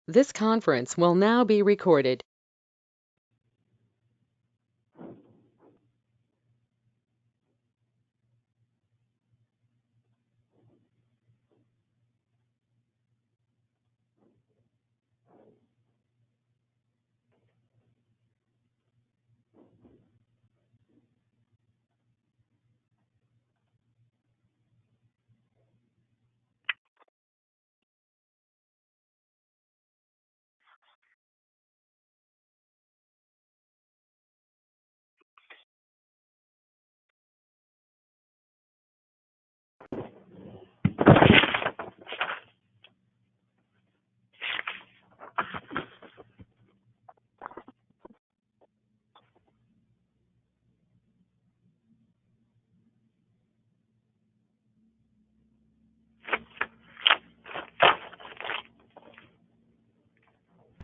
This conference will now be recorded.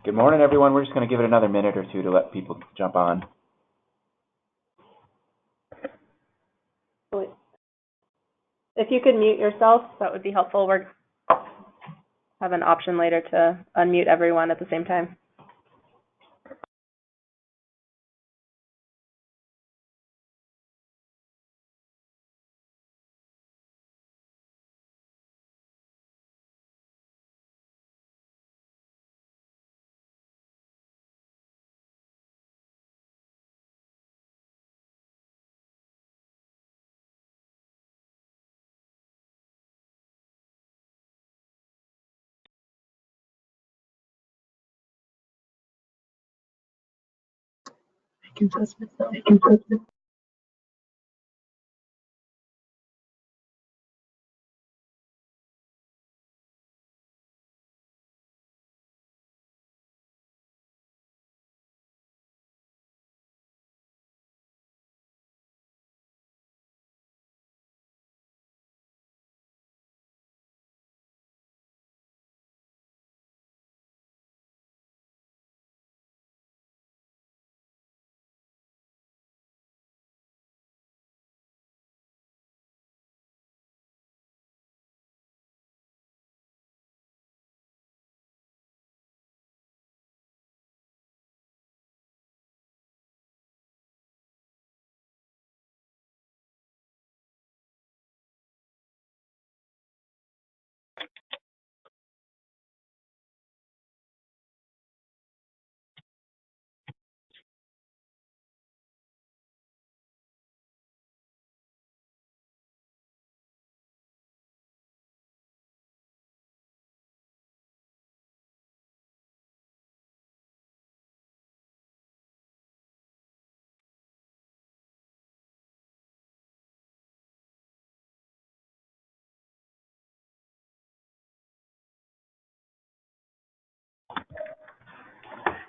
Good morning, everyone. We're just going to give it another minute or two to let people jump on. If you could mute yourself, that would be helpful. We have an option later to unmute everyone at the same time.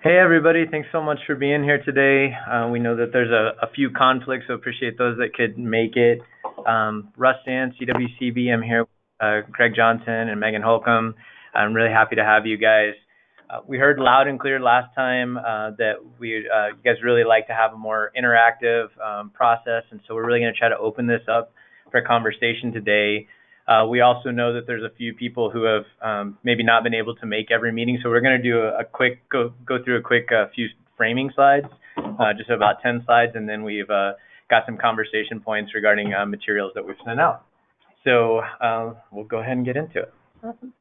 Hey everybody, thanks so much for being here today. We know that there's a few conflicts, so appreciate those that could make it. Russ and CWCB, I'm here with Greg Johnson and Megan Holcomb. I'm really happy to have you guys. We heard loud and clear last time that you guys really like to have a more interactive process, and so we're really going to try to open this up for conversation today. We also know that there's a few people who have maybe not been able to make every meeting, so we're going to do a quick go through a quick few framing slides, just about 10 slides, and then we've got some conversation points regarding materials that we've sent out. So we'll go ahead and get into it. Awesome.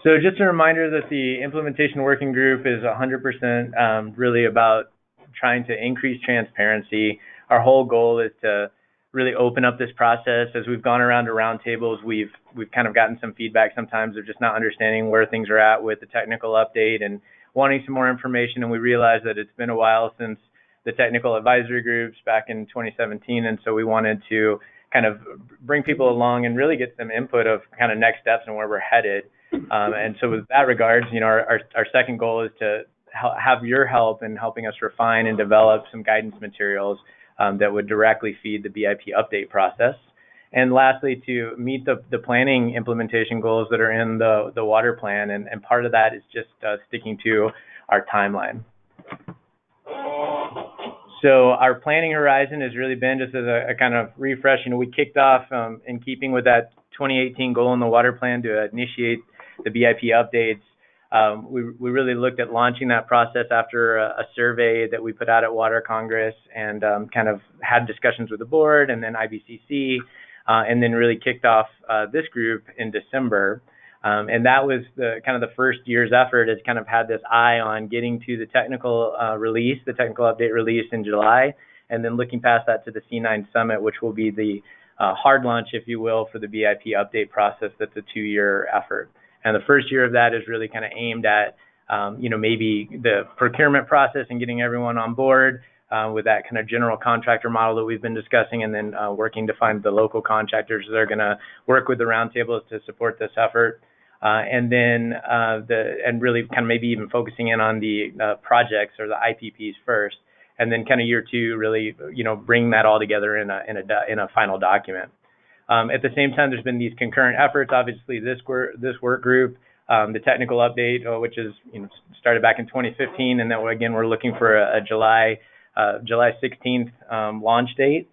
So just a reminder that the implementation working group is 100% really about trying to increase transparency. Our whole goal is to really open up this process. As we've gone around to roundtables, we've kind of gotten some feedback sometimes of just not understanding where things are at with the technical update and wanting some more information. And we realized that it's been a while since the technical advisory groups back in 2017. And so we wanted to kind of bring people along and really get some input of kind of next steps and where we're headed. And so with that regards, you know, our second goal is to have your help in helping us refine and develop some guidance materials that would directly feed the BIP update process. And lastly, to meet the planning implementation goals that are in the water plan. And part of that is just sticking to our timeline. So our planning horizon has really been, just as a kind of refresh, you know, we kicked off in keeping with that 2018 goal in the water plan to initiate the BIP updates. We really looked at launching that process after a survey that we put out at Water Congress, and kind of had discussions with the board and then IBCC, and then really kicked off this group in December. And that was the kind of the first year's effort, has kind of had this eye on getting to the technical release, the technical update release in July, and then looking past that to the C9 Summit, which will be the hard launch, if you will, for the BIP update process. That's a 2-year effort. And the first year of that is really kind of aimed at, maybe the procurement process and getting everyone on board with that kind of general contractor model that we've been discussing, and then working to find the local contractors that are going to work with the roundtables to support this effort. And then and really kind of maybe even focusing in on the projects or the IPPs first, and then kind of year 2 really, bring that all together in a final document. At the same time, there's been these concurrent efforts. Obviously, this work group, the technical update, which is started back in 2015, and then again we're looking for a July 16th launch date.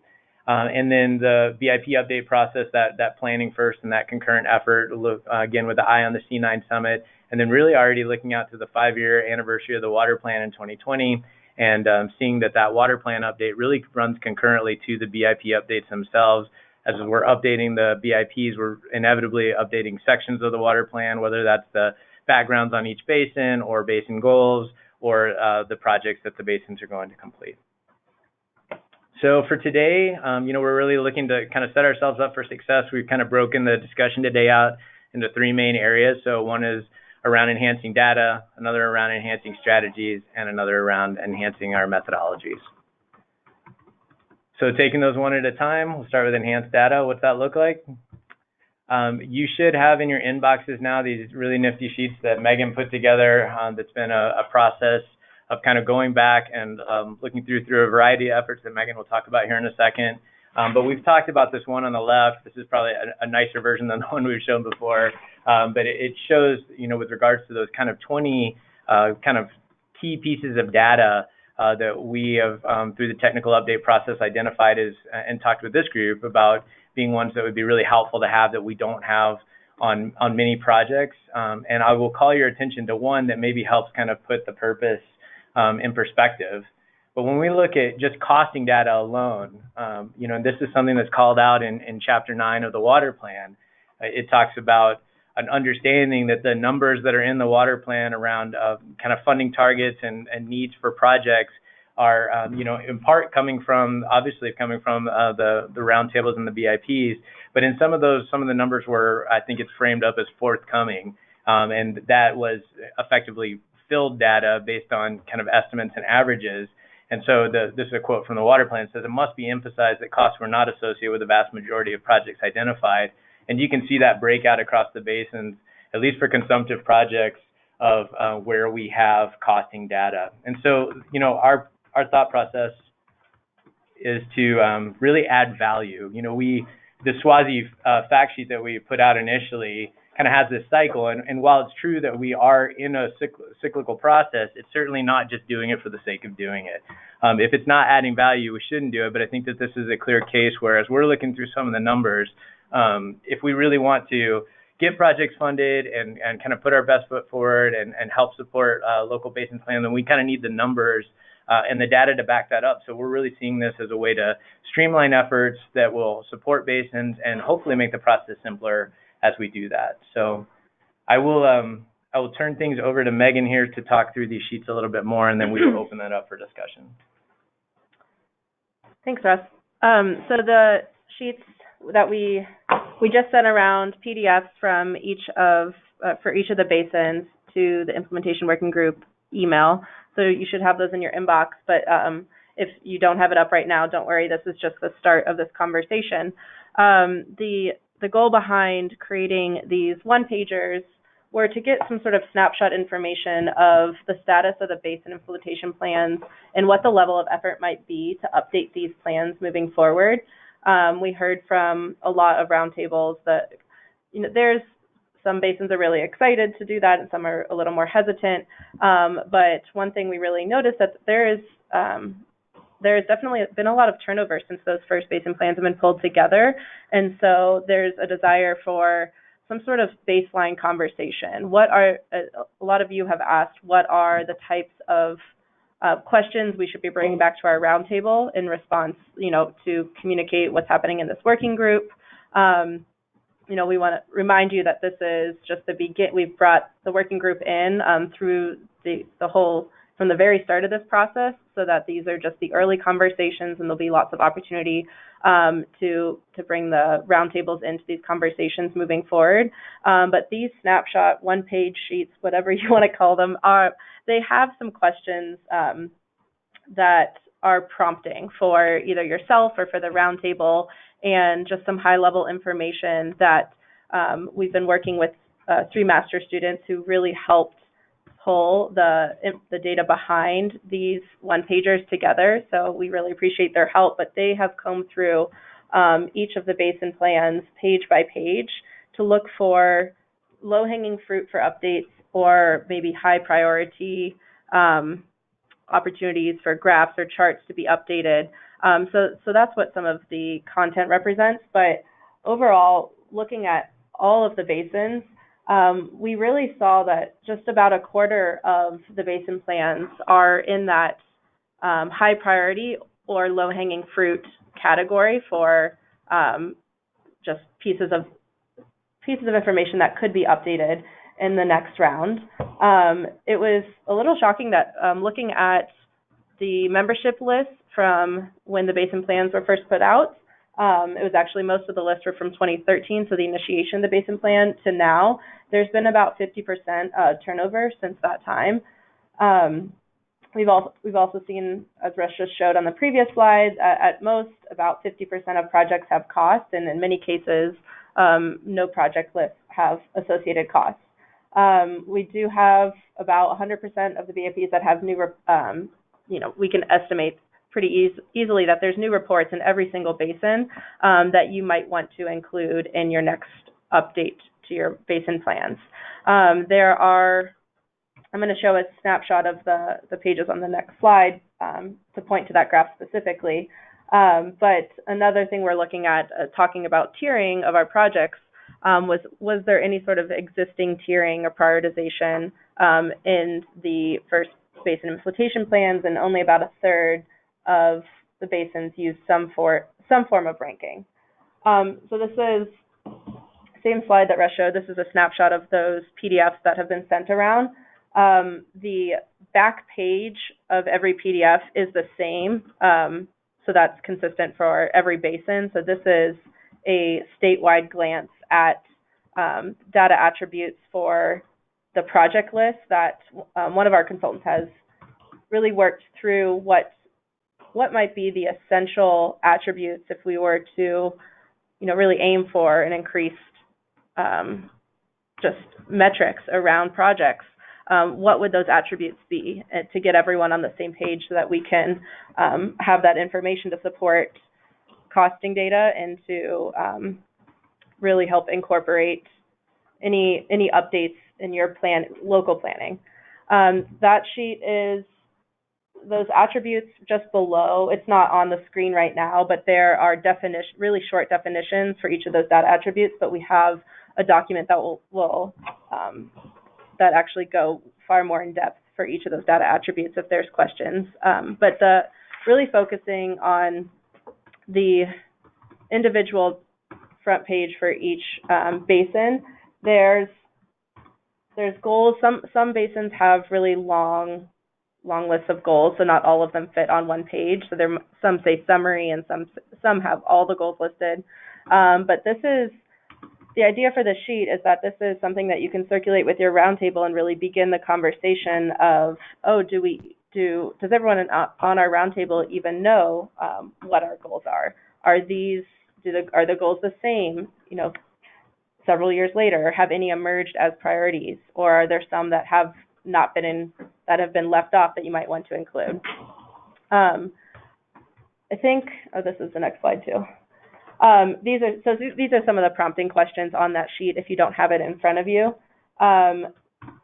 And then the BIP update process, that planning first, and that concurrent effort, again with the eye on the C9 Summit, and then really already looking out to the 5-year anniversary of the water plan in 2020, and seeing that water plan update really runs concurrently to the BIP updates themselves. As we're updating the BIPs, we're inevitably updating sections of the water plan, whether that's the backgrounds on each basin or basin goals, or the projects that the basins are going to complete. So for today, we're really looking to kind of set ourselves up for success. We've kind of broken the discussion today out into 3 main areas. So one is around enhancing data, another around enhancing strategies, and another around enhancing our methodologies. So taking those one at a time, we'll start with enhanced data. What's that look like? You should have in your inboxes now these really nifty sheets that Megan put together. That's been a process of kind of going back and looking through a variety of efforts that Megan will talk about here in a second. But we've talked about this one on the left. This is probably a nicer version than the one we've shown before. But it shows, with regards to those kind of 20 kind of key pieces of data that we have, through the technical update process, identified as and talked with this group about being ones that would be really helpful to have that we don't have on many projects. And I will call your attention to one that maybe helps kind of put the purpose in perspective. But when we look at just costing data alone, and this is something that's called out in Chapter 9 of the Water Plan. It talks about an understanding that the numbers that are in the water plan around kind of funding targets and needs for projects are, in part coming from the roundtables and the BIPs, but in some of the numbers were, I think it's framed up as forthcoming, and that was effectively filled data based on kind of estimates and averages. And so this is a quote from the water plan. It says, "It must be emphasized that costs were not associated with the vast majority of projects identified." And you can see that breakout across the basins, at least for consumptive projects, of where we have costing data. And so, our thought process is to really add value. The SWASI fact sheet that we put out initially kind of has this cycle. And while it's true that we are in a cyclical process, it's certainly not just doing it for the sake of doing it. If it's not adding value, we shouldn't do it. But I think that this is a clear case where, as we're looking through some of the numbers, if we really want to get projects funded and kind of put our best foot forward and help support local basin plan, then we kind of need the numbers and the data to back that up. So we're really seeing this as a way to streamline efforts that will support basins and hopefully make the process simpler as we do that. So I will turn things over to Megan here to talk through these sheets a little bit more, and then we will open that up for discussion. Thanks, Russ. So the sheets that we just sent around PDFs from for each of the basins to the implementation working group email. So you should have those in your inbox. But if you don't have it up right now, don't worry. This is just the start of this conversation. The goal behind creating these one-pagers were to get some sort of snapshot information of the status of the basin implementation plans and what the level of effort might be to update these plans moving forward. We heard from a lot of roundtables that there's some basins are really excited to do that and some are a little more hesitant. But one thing we really noticed that there's definitely been a lot of turnover since those first basin plans have been pulled together. And so there's a desire for some sort of baseline conversation. A lot of you have asked, what are the types of questions we should be bringing back to our roundtable in response, to communicate what's happening in this working group. We want to remind you that this is just the begin. We've brought the working group in through the whole, from the very start of this process, so that these are just the early conversations, and there'll be lots of opportunity to bring the roundtables into these conversations moving forward. But these snapshot one-page sheets, whatever you want to call them, they have some questions that are prompting for either yourself or for the roundtable, and just some high-level information that we've been working with 3 master students who really helped pull the data behind these one-pagers together. So we really appreciate their help, but they have combed through each of the basin plans page by page to look for low-hanging fruit for updates, or maybe high-priority opportunities for graphs or charts to be updated. So that's what some of the content represents. But overall, looking at all of the basins, we really saw that just about a quarter of the basin plans are in that high priority or low-hanging fruit category for just pieces of information that could be updated in the next round. It was a little shocking that looking at the membership list from when the basin plans were first put out, it was actually, most of the lists were from 2013, so the initiation of the basin plan, to now. There's been about 50% turnover since that time. We've also seen, as Rush just showed on the previous slide, at most about 50% of projects have costs, and in many cases, no project lists have associated costs. We do have about 100% of the BIPs that have new, we can estimate pretty easily that there's new reports in every single basin that you might want to include in your next update to your basin plans. I'm going to show a snapshot of the pages on the next slide to point to that graph specifically. But another thing we're looking at, talking about tiering of our projects, was there any sort of existing tiering or prioritization in the first basin implementation plans, and only about a third of the basins use some form of ranking. So this is same slide that Russ showed. This is a snapshot of those PDFs that have been sent around. The back page of every PDF is the same, so that's consistent for every basin. So this is a statewide glance at data attributes for the project list that one of our consultants has really worked through what might be the essential attributes if we were to, really aim for an increased just metrics around projects. What would those attributes be to get everyone on the same page so that we can have that information to support costing data and to really help incorporate any updates in your local planning. That sheet is those attributes just below. It's not on the screen right now, but there are really short definitions for each of those data attributes, but we have a document that will that actually go far more in depth for each of those data attributes if there's questions. But really focusing on the individual front page for each basin, there's goals. Some basins have really long lists of goals, so not all of them fit on one page. So some say summary, and some have all the goals listed. But the idea for this sheet is that this is something that you can circulate with your roundtable and really begin the conversation of, does everyone on our roundtable even know what our goals are? Are the goals the same, several years later? Have any emerged as priorities, or are there some that have not been that have been left off that you might want to include? I think, this is the next slide too. These are some of the prompting questions on that sheet if you don't have it in front of you.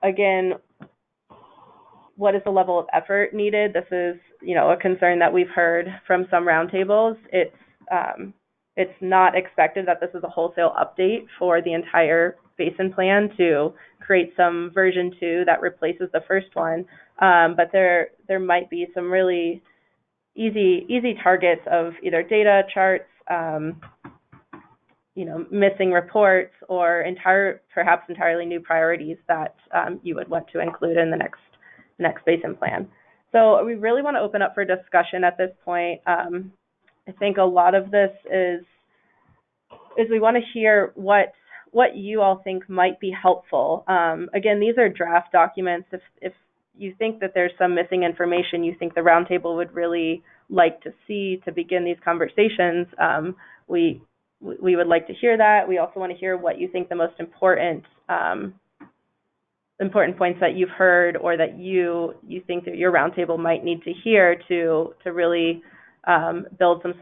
Again, what is the level of effort needed? This is, a concern that we've heard from some roundtables. It's not expected that this is a wholesale update for the entire basin plan to create some version 2 that replaces the first one. But there might be some really easy targets of either data charts, missing reports, or perhaps entirely new priorities that you would want to include in the next basin plan. So we really want to open up for discussion at this point. I think a lot of this is we want to hear what you all think might be helpful. Again, these are draft documents. If you think that there's some missing information you think the roundtable would really like to see to begin these conversations, we would like to hear that. We also want to hear what you think the most important points that you've heard, or that you think that your roundtable might need to hear to really build some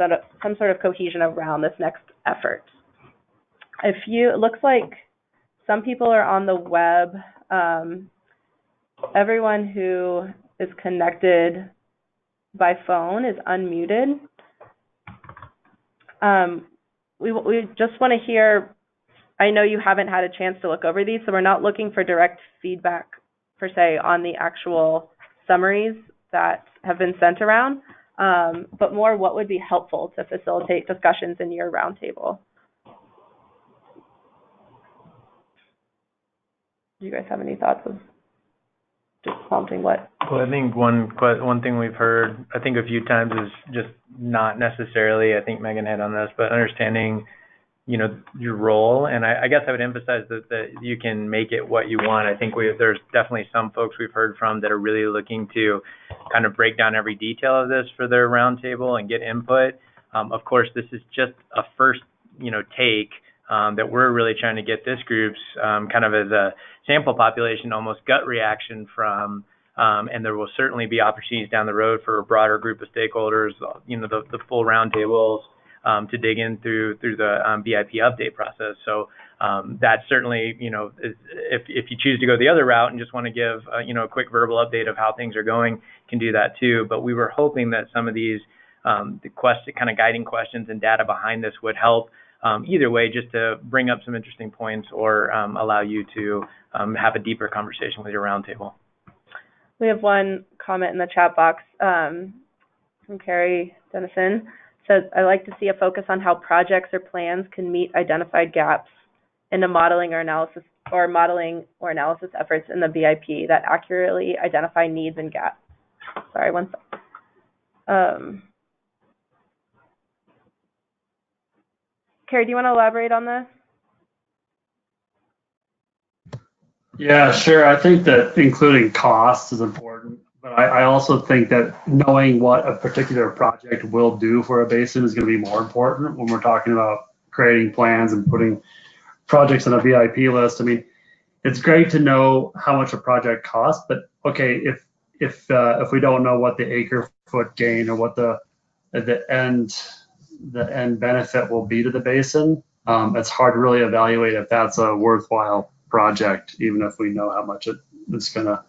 sort of cohesion around this next effort. It looks like some people are on the web. Everyone who is connected by phone is unmuted. We just want to hear, I know you haven't had a chance to look over these, so we're not looking for direct feedback per se on the actual summaries that have been sent around, but more what would be helpful to facilitate discussions in your roundtable. Do you guys have any thoughts of just prompting what? Well, I think one thing we've heard, I think a few times, is just not necessarily, I think Megan hit on this, but understanding, your role. And I guess I would emphasize that you can make it what you want. I think there's definitely some folks we've heard from that are really looking to kind of break down every detail of this for their roundtable and get input. Of course, this is just a first, take that we're really trying to get this group's kind of as a sample population, almost gut reaction from, and there will certainly be opportunities down the road for a broader group of stakeholders, the full roundtables, to dig in through the BIP update process. So that certainly, if you choose to go the other route and just want to give, a quick verbal update of how things are going, can do that too. But we were hoping that some of these the kind of guiding questions and data behind this would help either way, just to bring up some interesting points, or allow you to have a deeper conversation with your roundtable. We have one comment in the chat box from Carrie Dennison. Says, I like to see a focus on how projects or plans can meet identified gaps in the modeling or analysis efforts in the BIP that accurately identify needs and gaps. Sorry, one second. Carrie, do you want to elaborate on this? Yeah, sure. I think that including costs is important, but I also think that knowing what a particular project will do for a basin is going to be more important when we're talking about creating plans and putting projects on a VIP list. I mean, it's great to know how much a project costs, but okay, if we don't know what the acre foot gain or what the end benefit will be to the basin, it's hard to really evaluate if that's a worthwhile project, even if we know how much it's going to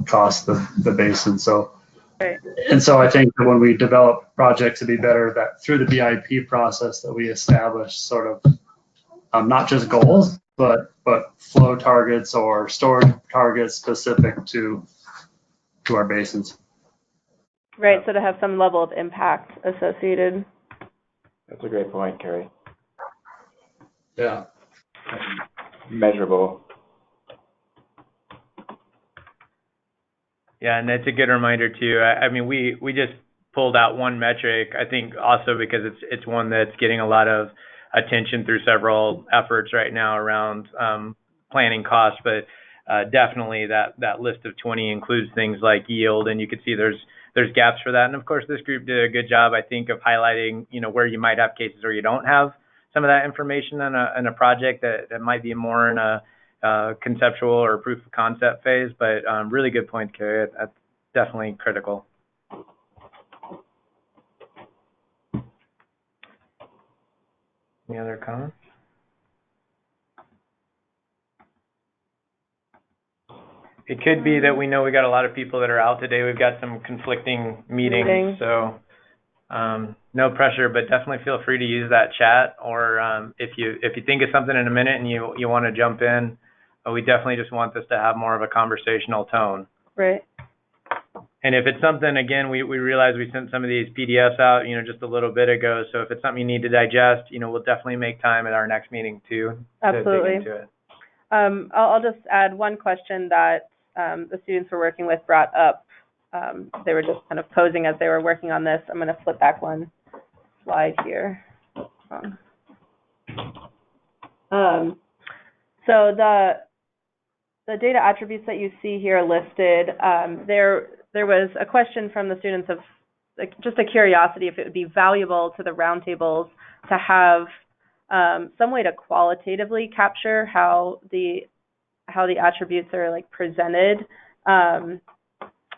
cost the basin. So, right. And so I think that when we develop projects, it'd be better that through the BIP process that we establish sort of not just goals, but flow targets or storage targets specific to our basins. Right, so to have some level of impact associated. That's a great point, Carrie. Yeah. Measurable. Yeah, and that's a good reminder too. I mean, we just pulled out one metric, I think also because it's one that's getting a lot of attention through several efforts right now around planning costs, but definitely that list of 20 includes things like yield, and you can see there's gaps for that. And of course, this group did a good job, I think, of highlighting, where you might have cases where you don't have some of that information in a project that might be more in a conceptual or proof of concept phase. But really good point, Carrie. That's definitely critical. Any other comments? It could be that we know we got a lot of people that are out today. We've got some conflicting meetings. So No pressure, but definitely feel free to use that chat, or if you think of something in a minute and you want to jump in, we definitely just want this to have more of a conversational tone. Right. And if it's something, again, we realize we sent some of these PDFs out, just a little bit ago. So if it's something you need to digest, we'll definitely make time at our next meeting to dig into it. I'll just add one question that the students we're working with brought up. They were just kind of posing as they were working on this. I'm going to flip back one slide here. So the data attributes that you see here listed, there was a question from the students of just a curiosity if it would be valuable to the roundtables to have some way to qualitatively capture how the attributes are like presented,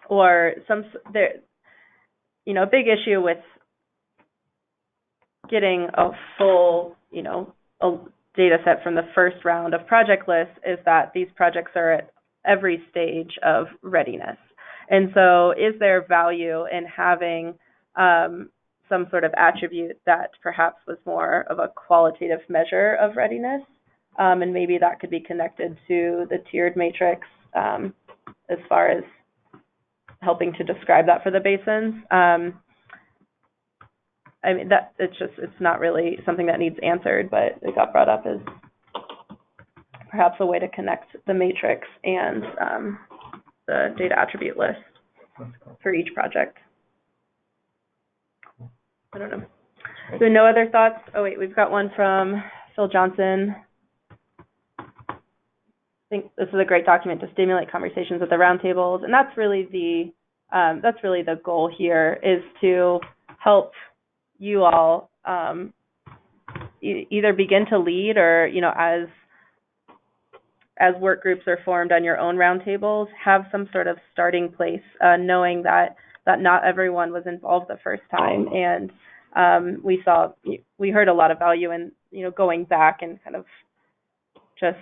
or a big issue with getting a full a data set from the first round of project lists is that these projects are at every stage of readiness. And so is there value in having some sort of attribute that perhaps was more of a qualitative measure of readiness? And maybe that could be connected to the tiered matrix as far as helping to describe that for the basins. I mean, it's not really something that needs answered, but it got brought up as perhaps a way to connect the matrix and the data attribute list for each project. I don't know. So no other thoughts? Oh wait, we've got one from Phil Johnson. I think this is a great document to stimulate conversations at the roundtables, and that's really the goal here, is to help you all either begin to lead, or as work groups are formed on your own roundtables, have some sort of starting place, knowing that not everyone was involved the first time, and we heard a lot of value in going back and kind of just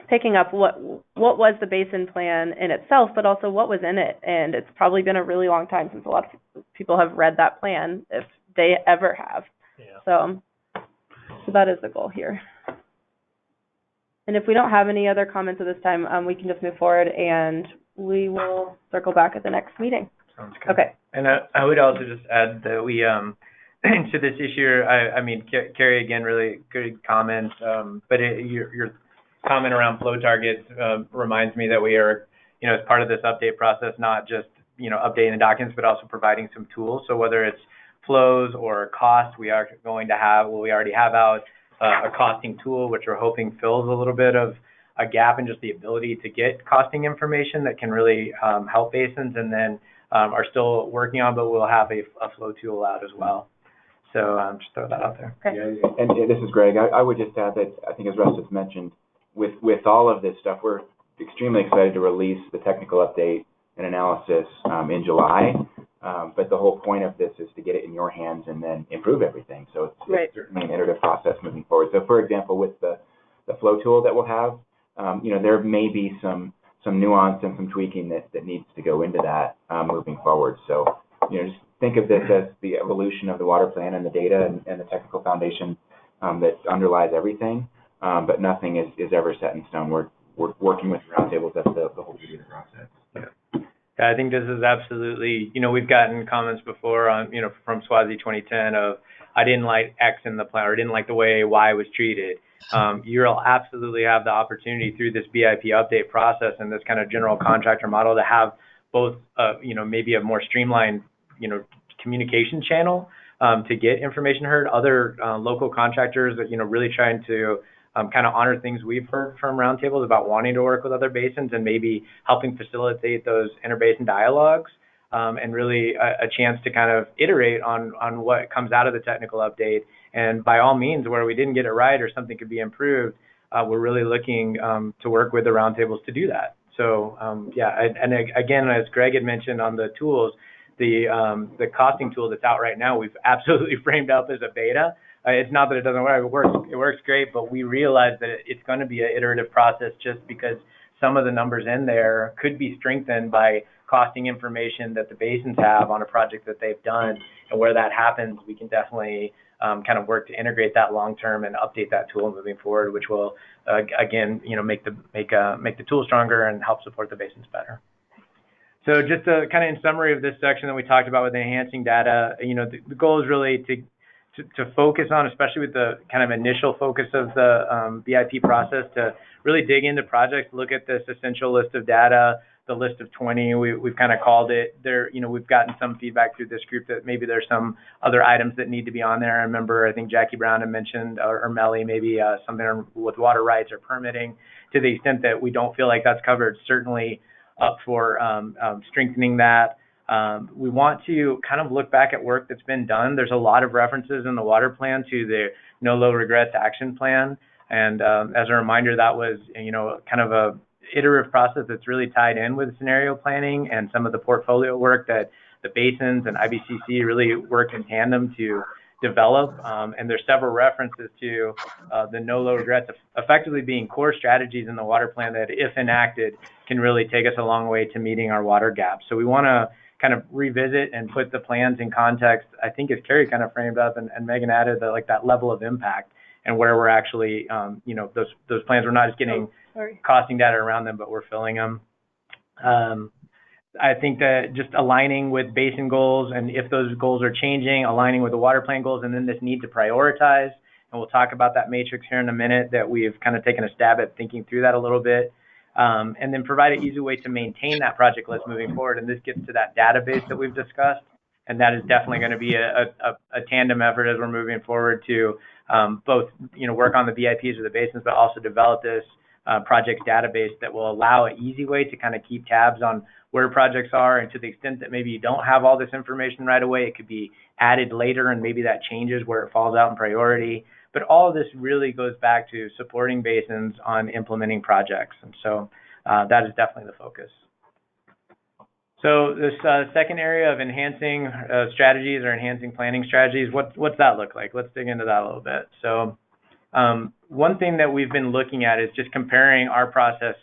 picking up what was the basin plan in itself, but also what was in it. And it's probably been a really long time since a lot of people have read that plan, if they ever have. Yeah. So that is the goal here. And if we don't have any other comments at this time, we can just move forward, and we will circle back at the next meeting. Sounds good. Okay. And I would also just add that we to this issue, I mean, Carrie, again, really good comments, but your comment around flow targets reminds me that we are, as part of this update process, not just, updating the documents, but also providing some tools. So whether it's flows or costs, we are going to have, we already have out a costing tool, which we're hoping fills a little bit of a gap in just the ability to get costing information that can really help basins, and then are still working on, but we'll have a flow tool out as well. So just throw that out there. Okay. Yeah, and this is Greg. I would just add that I think, as Russ has mentioned, with all of this stuff, we're extremely excited to release the technical update and analysis in July. But the whole point of this is to get it in your hands and then improve everything. So it's certainly an iterative process moving forward. So, for example, with the flow tool that we'll have, there may be some nuance and some tweaking that needs to go into that moving forward. So, just think of this as the evolution of the water plan and the data and the technical foundation that underlies everything. But nothing is ever set in stone. We're working with roundtables. That's the whole beauty of the process. Yeah, I think this is absolutely, we've gotten comments before on, from Swazi 2010 of, I didn't like X in the plan, or didn't like the way Y was treated. You'll absolutely have the opportunity through this BIP update process and this kind of general contractor model to have both, maybe a more streamlined, communication channel to get information heard. Other local contractors that, really trying to kind of honor things we've heard from roundtables about wanting to work with other basins and maybe helping facilitate those interbasin dialogues, and really a chance to kind of iterate on what comes out of the technical update. And by all means, where we didn't get it right or something could be improved, we're really looking to work with the roundtables to do that. So and again, as Greg had mentioned on the tools, the costing tool that's out right now, we've absolutely framed up as a beta. It's not that it doesn't work. It works great, but we realize that it's going to be an iterative process, just because some of the numbers in there could be strengthened by costing information that the basins have on a project that they've done, and where that happens, we can definitely kind of work to integrate that long term and update that tool moving forward, which will again, make the tool stronger and help support the basins better. So just kind of in summary of this section that we talked about with enhancing data, the goal is really to focus on, especially with the kind of initial focus of the BIP process, to really dig into projects, look at this essential list of data, the list of 20, we've kind of called it there. We've gotten some feedback through this group that maybe there's some other items that need to be on there. I remember, I think Jackie Brown had mentioned, or Melly, maybe something with water rights or permitting. To the extent that we don't feel like that's covered, certainly up for strengthening that. We want to kind of look back at work that's been done. There's a lot of references in the water plan to the No Low Regrets action plan. And as a reminder, that was, kind of a iterative process that's really tied in with scenario planning and some of the portfolio work that the basins and IBCC really worked in tandem to develop. And there's several references to the No Low Regrets effectively being core strategies in the water plan that, if enacted, can really take us a long way to meeting our water gaps. So we want to kind of revisit and put the plans in context. I think as Carrie kind of framed up and Megan added, that level of impact and where we're actually, those plans, we're not just getting costing data around them, but we're filling them. I think that just aligning with basin goals, and if those goals are changing, aligning with the water plan goals, and then this need to prioritize, and we'll talk about that matrix here in a minute, that we've kind of taken a stab at thinking through that a little bit. And then provide an easy way to maintain that project list moving forward. And this gets to that database that we've discussed. And that is definitely going to be a tandem effort as we're moving forward to both, work on the BIPs or the basins, but also develop this project database that will allow an easy way to kind of keep tabs on where projects are. And to the extent that maybe you don't have all this information right away, it could be added later, and maybe that changes where it falls out in priority. But all of this really goes back to supporting basins on implementing projects. And so that is definitely the focus. So this second area of enhancing strategies or enhancing planning strategies, what's that look like? Let's dig into that a little bit. So one thing that we've been looking at is just comparing our process.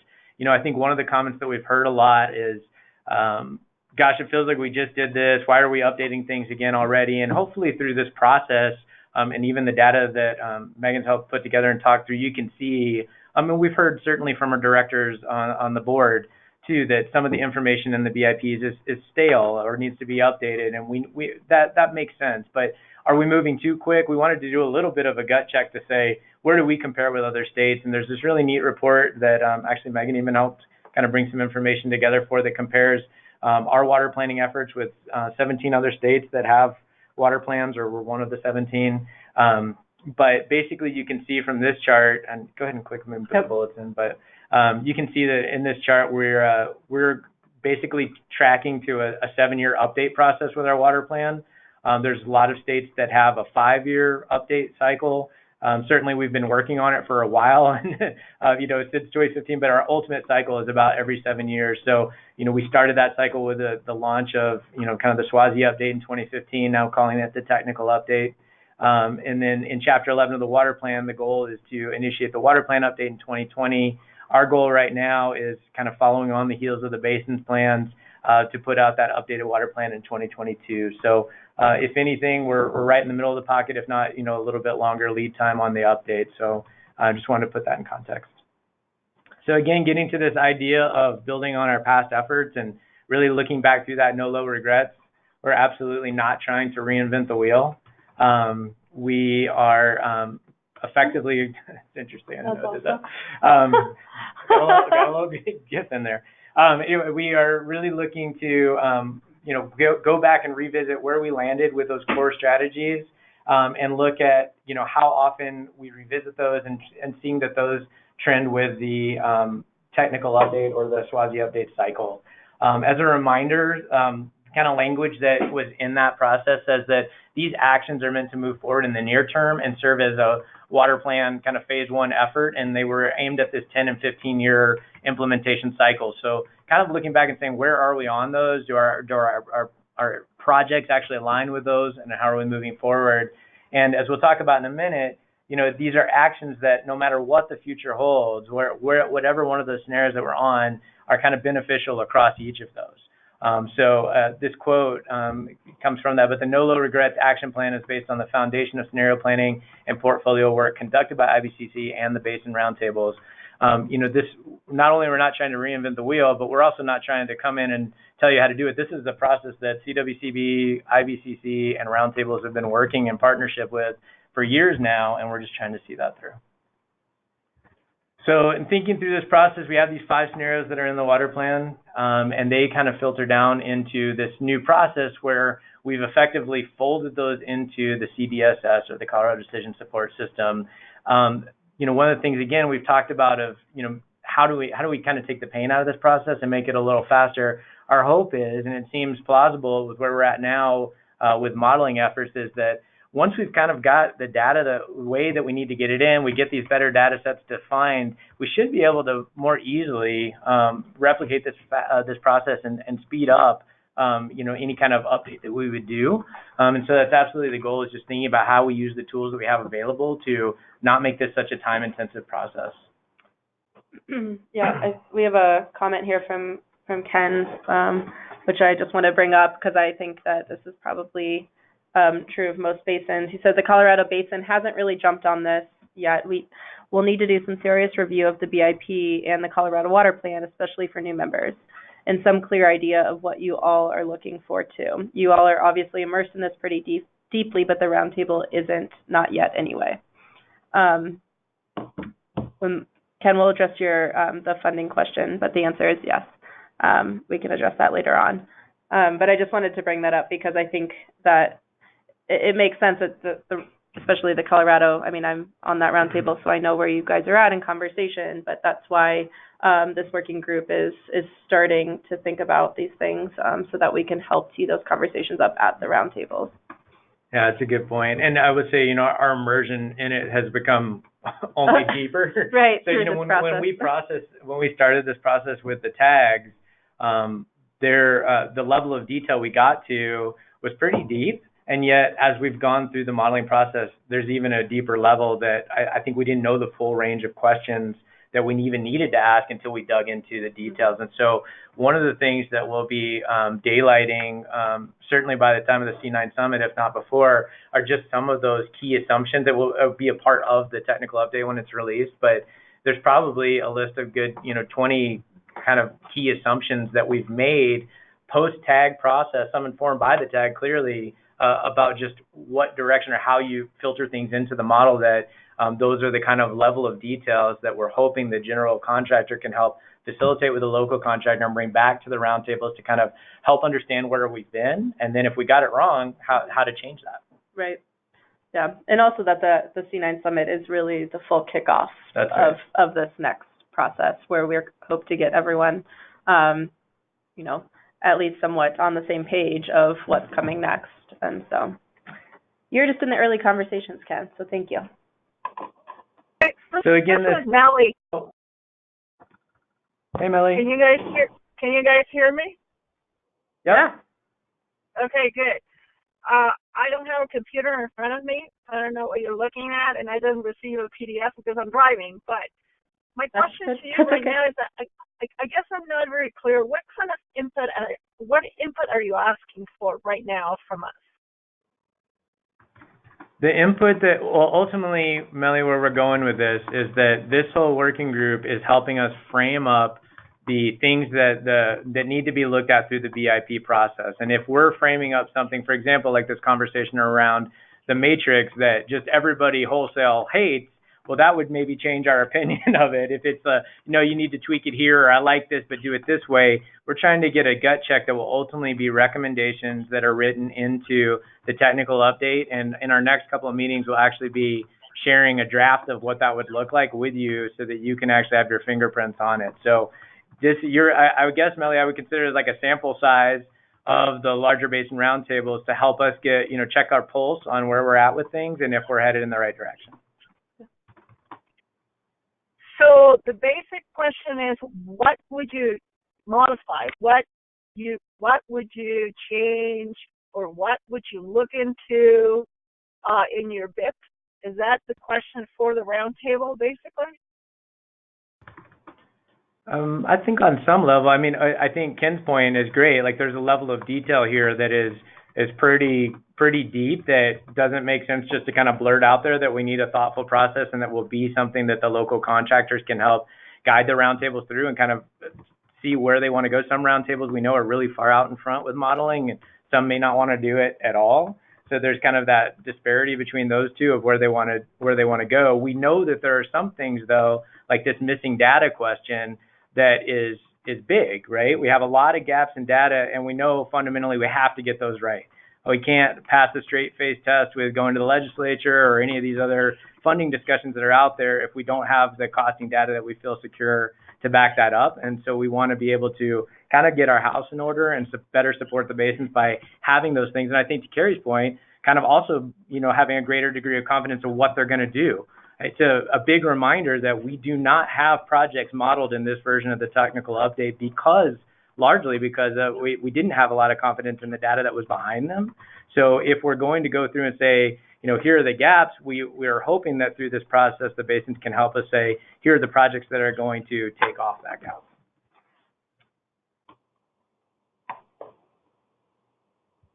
I think one of the comments that we've heard a lot is, gosh, it feels like we just did this. Why are we updating things again already? And hopefully through this process, and even the data that Megan's helped put together and talk through, you can see, we've heard certainly from our directors on the board too, that some of the information in the BIPs is stale or needs to be updated, and that makes sense. But are we moving too quick? We wanted to do a little bit of a gut check to say, where do we compare with other states? And there's this really neat report that actually Megan even helped kind of bring some information together for, that compares our water planning efforts with 17 other states that have water plans, or we're one of the 17. But basically you can see from this chart, and go ahead and click and put the bullets in, but you can see that in this chart we're basically tracking to a 7-year update process with our water plan. There's a lot of states that have a 5-year update cycle. Certainly we've been working on it for a while, and since 2015, but our ultimate cycle is about every 7 years. So, we started that cycle with the launch of, kind of the Swazi update in 2015, now calling it the technical update. And then in Chapter 11 of the water plan, the goal is to initiate the water plan update in 2020. Our goal right now is kind of following on the heels of the basins plans to put out that updated water plan in 2022. So if anything, we're right in the middle of the pocket, if not, a little bit longer lead time on the update. So I just wanted to put that in context. So again, getting to this idea of building on our past efforts and really looking back through that No Low Regrets, we're absolutely not trying to reinvent the wheel. We are effectively, it's interesting, I didn't know that. Got a little gif in there. Anyway, we are really looking to, go back and revisit where we landed with those core strategies, and look at, how often we revisit those, and seeing that those trend with the technical update or the Swazi update cycle. As a reminder, kind of language that was in that process says that these actions are meant to move forward in the near term and serve as a water plan kind of phase 1 effort, and they were aimed at this 10 and 15-year implementation cycle. So kind of looking back and saying, where are we on those? Do our projects actually align with those, and how are we moving forward? And as we'll talk about in a minute, these are actions that no matter what the future holds, whatever one of those scenarios that we're on, are kind of beneficial across each of those. This quote comes from that, but the no low regrets action plan is based on the foundation of scenario planning and portfolio work conducted by IBCC and the Basin Roundtables. This, not only we're not trying to reinvent the wheel, but we're also not trying to come in and tell you how to do it. This is the process that CWCB, IBCC, and Roundtables have been working in partnership with for years now, and we're just trying to see that through. So in thinking through this process, we have these 5 scenarios that are in the water plan, and they kind of filter down into this new process where we've effectively folded those into the CDSS, or the Colorado Decision Support System. One of the things, again, we've talked about of, how do we kind of take the pain out of this process and make it a little faster? Our hope is, and it seems plausible with where we're at now with modeling efforts, is that once we've kind of got the data the way that we need to get it in, we get these better data sets defined, we should be able to more easily replicate this process and speed up any kind of update that we would do. And so that's absolutely the goal, is just thinking about how we use the tools that we have available to not make this such a time-intensive process. Yeah, we have a comment here from Ken, which I just want to bring up because I think that this is probably true of most basins. He says the Colorado Basin hasn't really jumped on this yet. We'll need to do some serious review of the BIP and the Colorado Water Plan, especially for new members, and some clear idea of what you all are looking for too. You all are obviously immersed in this pretty deeply, but the roundtable isn't, not yet anyway. Ken will address your the funding question, but the answer is yes. We can address that later on. But I just wanted to bring that up because I think that it makes sense that especially the Colorado, I mean, I'm on that roundtable, so I know where you guys are at in conversation, but that's why this working group is starting to think about these things so that we can help tee those conversations up at the roundtables. Yeah, that's a good point. And I would say, our immersion in it has become only deeper. Right. So, when we started this process with the tags, the level of detail we got to was pretty deep. And yet, as we've gone through the modeling process, there's even a deeper level that I think we didn't know the full range of questions that we even needed to ask until we dug into the details. And so one of the things that we'll be daylighting, certainly by the time of the C9 Summit, if not before, are just some of those key assumptions that will be a part of the technical update when it's released. But there's probably a list of good, 20 kind of key assumptions that we've made post-tag process, some informed by the tag clearly, about just what direction or how you filter things into the model, that those are the kind of level of details that we're hoping the general contractor can help facilitate with the local contractor and bring back to the roundtables to kind of help understand where we've been, and then if we got it wrong, how to change that. Right. Yeah, and also that the C9 Summit is really the full kickoff of this next process, where we hope to get everyone, at least somewhat on the same page of what's coming next. And so you're just in the early conversations, Ken, so thank you. So again, this is Melly. Hey, Melly. Can you guys hear me? Yeah. Okay, good. I don't have a computer in front of me. I don't know what you're looking at, and I didn't receive a PDF because I'm driving. But my question to you right now is that I guess I'm not very clear. What kind of input are you asking for right now from us? The input that, ultimately, Melly, where we're going with this is that this whole working group is helping us frame up the things that need to be looked at through the BIP process. And if we're framing up something, for example, like this conversation around the matrix that just everybody wholesale hates, well, that would maybe change our opinion of it. If it's you need to tweak it here, or I like this, but do it this way. We're trying to get a gut check that will ultimately be recommendations that are written into the technical update. And in our next couple of meetings, we'll actually be sharing a draft of what that would look like with you so that you can actually have your fingerprints on it. So I would guess, Melly, I would consider it like a sample size of the larger basin roundtables to help us get, check our pulse on where we're at with things and if we're headed in the right direction. So the basic question is, what would you modify? What would you change, or what would you look into in your BIPS? Is that the question for the roundtable, basically? I think on some level, I mean, I think Ken's point is great. Like, there's a level of detail here that is pretty deep that doesn't make sense just to kind of blurt out there that we need a thoughtful process and that will be something that the local contractors can help guide the roundtables through and kind of see where they want to go. Some roundtables we know are really far out in front with modeling, and some may not want to do it at all. So there's kind of that disparity between those two of where they want to go. We know that there are some things though, like this missing data question, that is big, right? We have a lot of gaps in data, and we know fundamentally we have to get those right. We can't pass a straight face test with going to the legislature or any of these other funding discussions that are out there if we don't have the costing data that we feel secure to back that up. And so we want to be able to kind of get our house in order and better support the basins by having those things. And I think to Carrie's point, kind of also, having a greater degree of confidence in what they're going to do. It's a big reminder that we do not have projects modeled in this version of the technical update largely because we didn't have a lot of confidence in the data that was behind them. So if we're going to go through and say, here are the gaps, we are hoping that through this process, the basins can help us say, here are the projects that are going to take off that gap.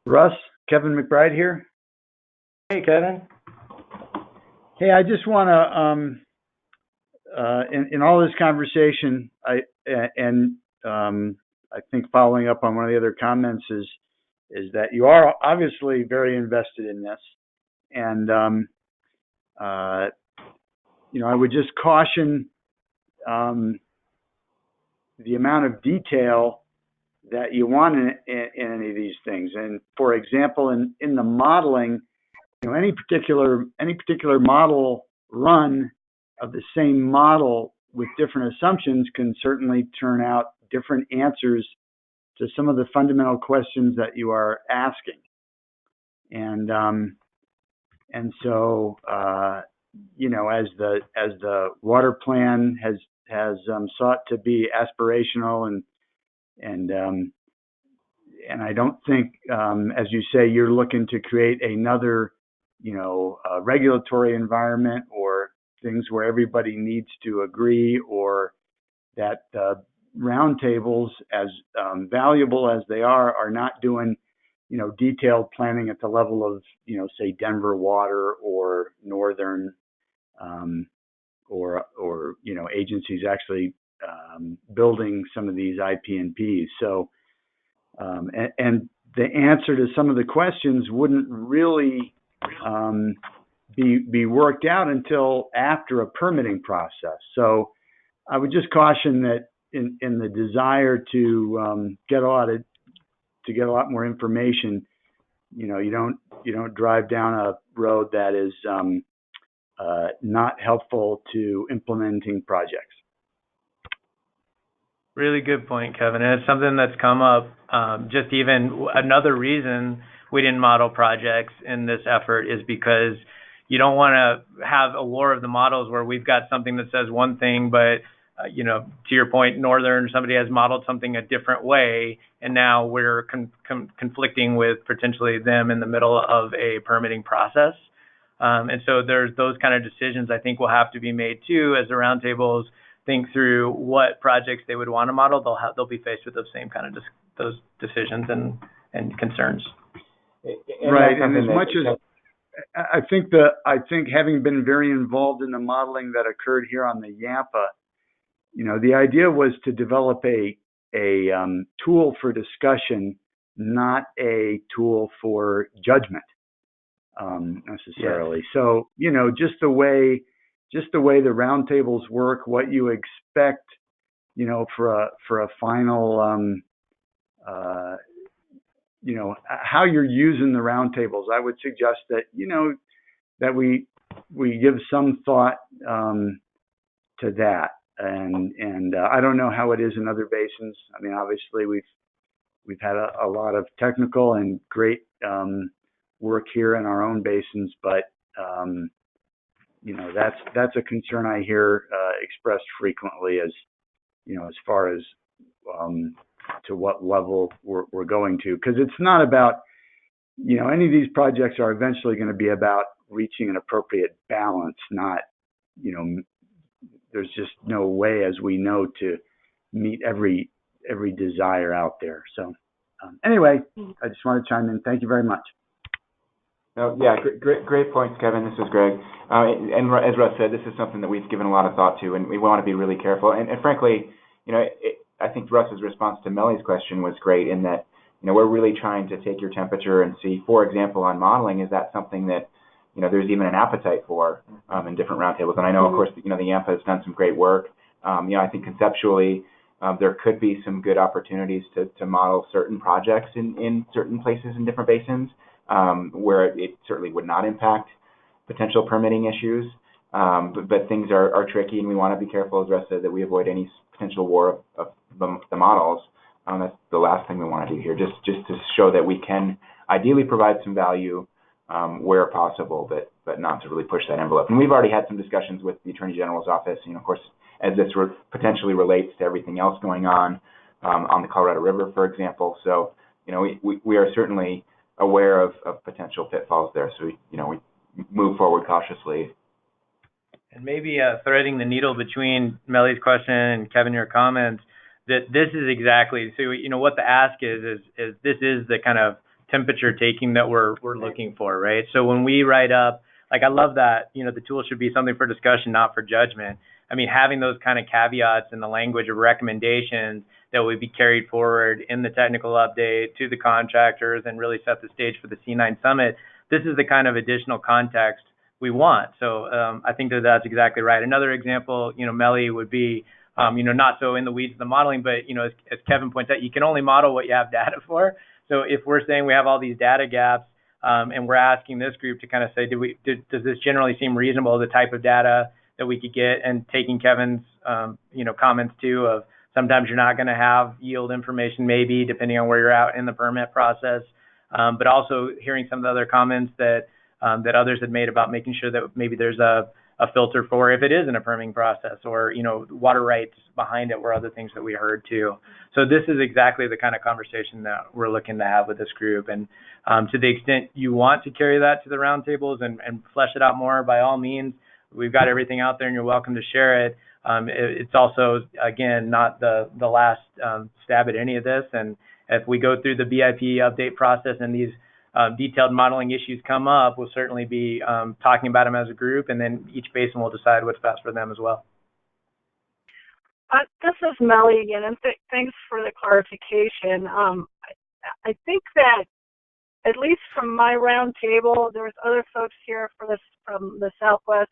Russ, Kevin McBride here. Hey, Kevin. Hey, I just want to, in all this conversation, I think following up on one of the other comments is that you are obviously very invested in this, and I would just caution the amount of detail that you want in any of these things. And for example, in the modeling, any particular model run of the same model with different assumptions can certainly turn out different answers to some of the fundamental questions that you are asking. And so as the water plan has sought to be aspirational and I don't think, as you say, you're looking to create another regulatory environment or things where everybody needs to agree, or that roundtables, as valuable as they are not doing, detailed planning at the level of, say, Denver Water or Northern, or agencies actually building some of these IPNPs. So, and the answer to some of the questions wouldn't really be worked out until after a permitting process. So I would just caution that in the desire to get a lot more information, you don't drive down a road that is not helpful to implementing projects. Really good point, Kevin. And it's something that's come up. Just even another reason we didn't model projects in this effort is because you don't want to have a war of the models where we've got something that says one thing, but to your point, Northern, somebody has modeled something a different way, and now we're conflicting with potentially them in the middle of a permitting process. And so there's those kind of decisions I think will have to be made too as the roundtables think through what projects they would want to model. They'll be faced with those same kind of those decisions and concerns. Right, and as much as I think having been very involved in the modeling that occurred here on the Yampa, the idea was to develop a tool for discussion, not a tool for judgment necessarily. Yeah. So just the way the roundtables work, what you expect, for a final, how you're using the roundtables. I would suggest that that we give some thought to that, and I don't know how it is in other basins. I mean, obviously we've had a lot of technical and great work here in our own basins, but that's a concern I hear expressed frequently as far as to what level we're going to, because it's not about, any of these projects are eventually going to be about reaching an appropriate balance, not, there's just no way, as we know, to meet every desire out there. So anyway, I just want to chime in. Thank you very much. No, yeah, great points, Kevin. This is Greg. And as Russ said, this is something that we've given a lot of thought to, and we want to be really careful. And frankly, I think Russ's response to Mellie's question was great in that, we're really trying to take your temperature and see, for example, on modeling, is that something that, there's even an appetite for in different roundtables. And I know, of course, the AMPA has done some great work. I think conceptually, there could be some good opportunities to model certain projects in certain places in different basins. Where it certainly would not impact potential permitting issues. But things are tricky, and we want to be careful, as Russ said, that we avoid any potential war of the models. That's the last thing we want to do here, just to show that we can ideally provide some value where possible, but not to really push that envelope. And we've already had some discussions with the Attorney General's office, of course, as this potentially relates to everything else going on the Colorado River, for example. So, we are certainly aware of potential pitfalls there, so we move forward cautiously. And maybe threading the needle between Mellie's question and Kevin, your comments, that this is exactly, so what the ask is this is the kind of temperature taking that we're looking for, right? So when we write up, I love that the tool should be something for discussion, not for judgment. I mean, having those kind of caveats in the language of recommendations that would be carried forward in the technical update to the contractors and really set the stage for the C9 Summit, this is the kind of additional context we want. So I think that's exactly right. Another example, Mellie, would be, not so in the weeds of the modeling, but, as Kevin points out, you can only model what you have data for. So if we're saying we have all these data gaps, and we're asking this group to kind of say, does this generally seem reasonable, the type of data that we could get, and taking Kevin's, comments too of sometimes you're not going to have yield information, maybe depending on where you're at in the permit process, but also hearing some of the other comments that others had made about making sure that maybe there's a filter for if it is in a permitting process, or water rights behind it were other things that we heard too. So this is exactly the kind of conversation that we're looking to have with this group. And to the extent you want to carry that to the roundtables and flesh it out more, by all means, we've got everything out there and you're welcome to share it. It's also, again, not the last stab at any of this. And if we go through the BIP update process and these detailed modeling issues come up, we'll certainly be talking about them as a group, and then each basin will decide what's best for them as well. This is Mellie again, and thanks for the clarification. I think that, at least from my round table, there's other folks here from the Southwest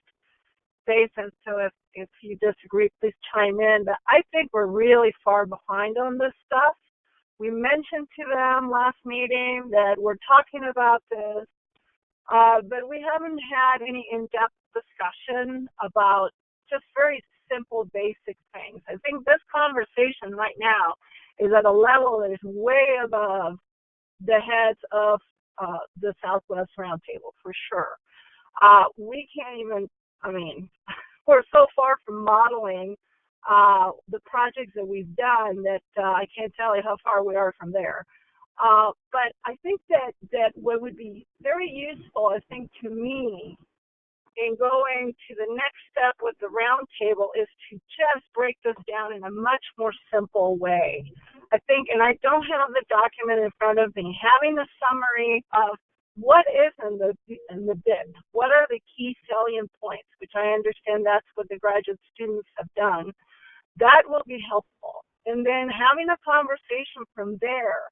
Basin, so if you disagree, please chime in. But I think we're really far behind on this stuff. We mentioned to them last meeting that we're talking about this, but we haven't had any in-depth discussion about just very simple, basic things. I think this conversation right now is at a level that is way above the heads of the Southwest Roundtable, for sure. We can't even, we're so far from modeling the projects that we've done that I can't tell you how far we are from there. But I think that what would be very useful, I think, to me, in going to the next step with the roundtable is to just break this down in a much more simple way. I think, and I don't have the document in front of me, having a summary of what is in the BIP, what are the key salient points, which I understand that's what the graduate students have done, that will be helpful. And then having a conversation from there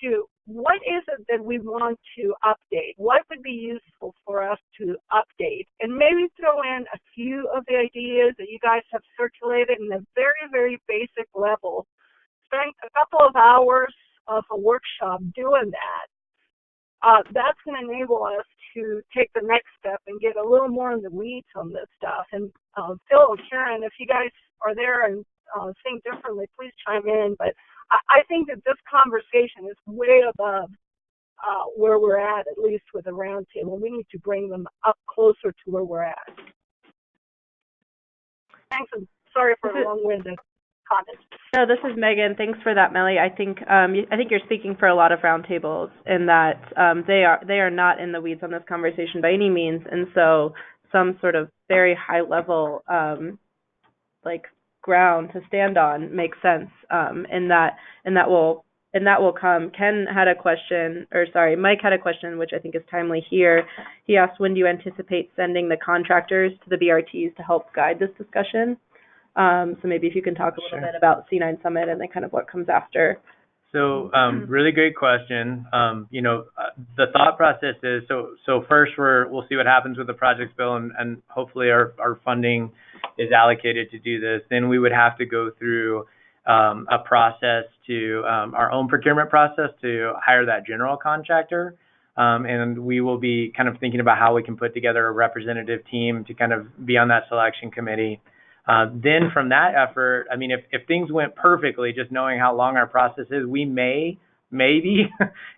to what is it that we want to update? What would be useful for us to update? And maybe throw in a few of the ideas that you guys have circulated in a very, very basic level. Spend a couple of hours of a workshop doing that. That's going to enable us to take the next step and get a little more in the weeds on this stuff. And Phil and Karen, if you guys are there and think differently, please chime in. But I think that this conversation is way above where we're at least with the roundtable. We need to bring them up closer to where we're at. Thanks, and sorry for a long-winded comment. No, this is Megan. Thanks for that, Mellie. I think you're speaking for a lot of roundtables in that they are not in the weeds on this conversation by any means, and so some sort of very high level ground to stand on makes sense, and that will come. Mike had a question, which I think is timely here. He asked, when do you anticipate sending the contractors to the BRTs to help guide this discussion? So maybe if you can talk a little bit about C9 Summit and then kind of what comes after. So, really great question. The thought process is, so first we'll see what happens with the projects bill, and hopefully our funding is allocated to do this. Then we would have to go through a process to our own procurement process to hire that general contractor. And we will be kind of thinking about how we can put together a representative team to kind of be on that selection committee. Then from that effort, I mean, if things went perfectly, just knowing how long our process is, we may be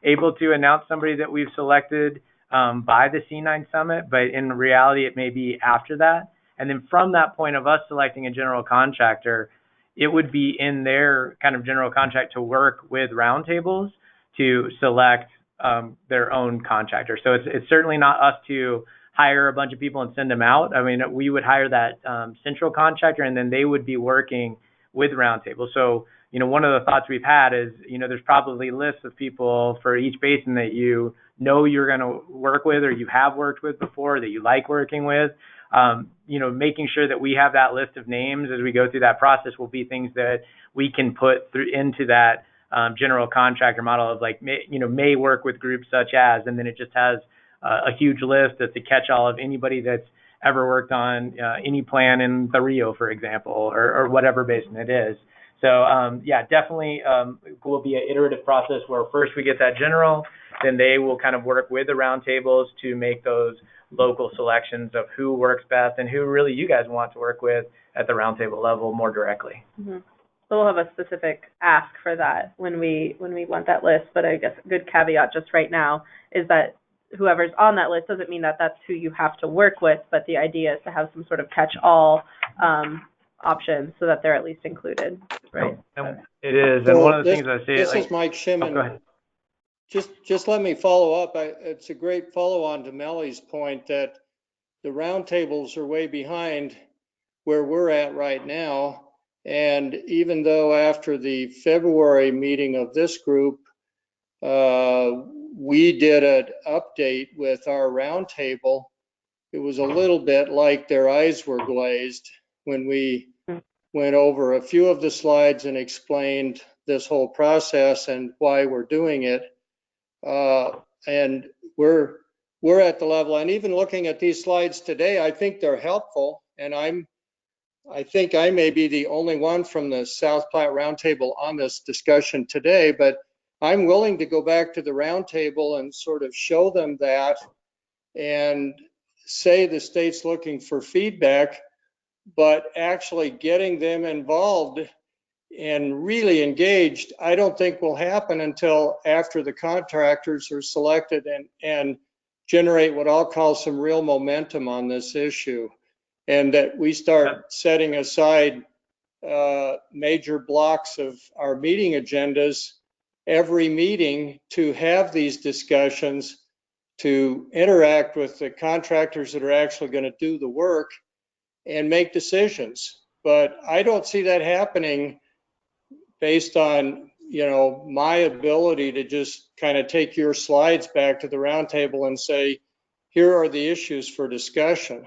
able to announce somebody that we've selected by the C9 Summit, but in reality, it may be after that. And then from that point of us selecting a general contractor, it would be in their kind of general contract to work with roundtables to select their own contractor. So it's certainly not us to hire a bunch of people and send them out. I mean, we would hire that central contractor, and then they would be working with roundtables. So, one of the thoughts we've had is, there's probably lists of people for each basin that you're going to work with or you have worked with before that you like working with. Making sure that we have that list of names as we go through that process will be things that we can put through into that general contractor model of may work with groups such as, and then it just has a huge list that's a catch-all of anybody that's ever worked on any plan in the Rio, for example, or whatever basin it is. So definitely will be an iterative process where first we get that general, then they will kind of work with the roundtables to make those local selections of who works best and who really you guys want to work with at the roundtable level more directly. Mm-hmm. So we'll have a specific ask for that when we want that list. But I guess a good caveat just right now is that whoever's on that list doesn't mean that that's who you have to work with, but the idea is to have some sort of catch-all options so that they're at least included, right? It is, and one of the things I say. This is Mike Shimon. Oh, go ahead. Just let me follow up. It's a great follow-on to Melly's point that the roundtables are way behind where we're at right now. And even though after the February meeting of this group, we did an update with our roundtable, it was a little bit like their eyes were glazed when we went over a few of the slides and explained this whole process and why we're doing it. And we're at the level, and even looking at these slides today, I think they're helpful. And I think I may be the only one from the South Platte Roundtable on this discussion today, but I'm willing to go back to the roundtable and sort of show them that and say the state's looking for feedback, but actually getting them involved and really engaged, I don't think will happen until after the contractors are selected and generate what I'll call some real momentum on this issue. And that we start setting aside major blocks of our meeting agendas every meeting to have these discussions, to interact with the contractors that are actually going to do the work and make decisions. But I don't see that happening based on, my ability to just kind of take your slides back to the roundtable and say, here are the issues for discussion.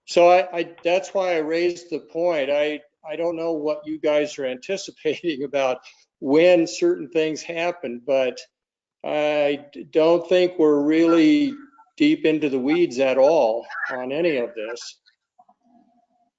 So that's why I raised the point. I don't know what you guys are anticipating about when certain things happen, but I don't think we're really deep into the weeds at all on any of this.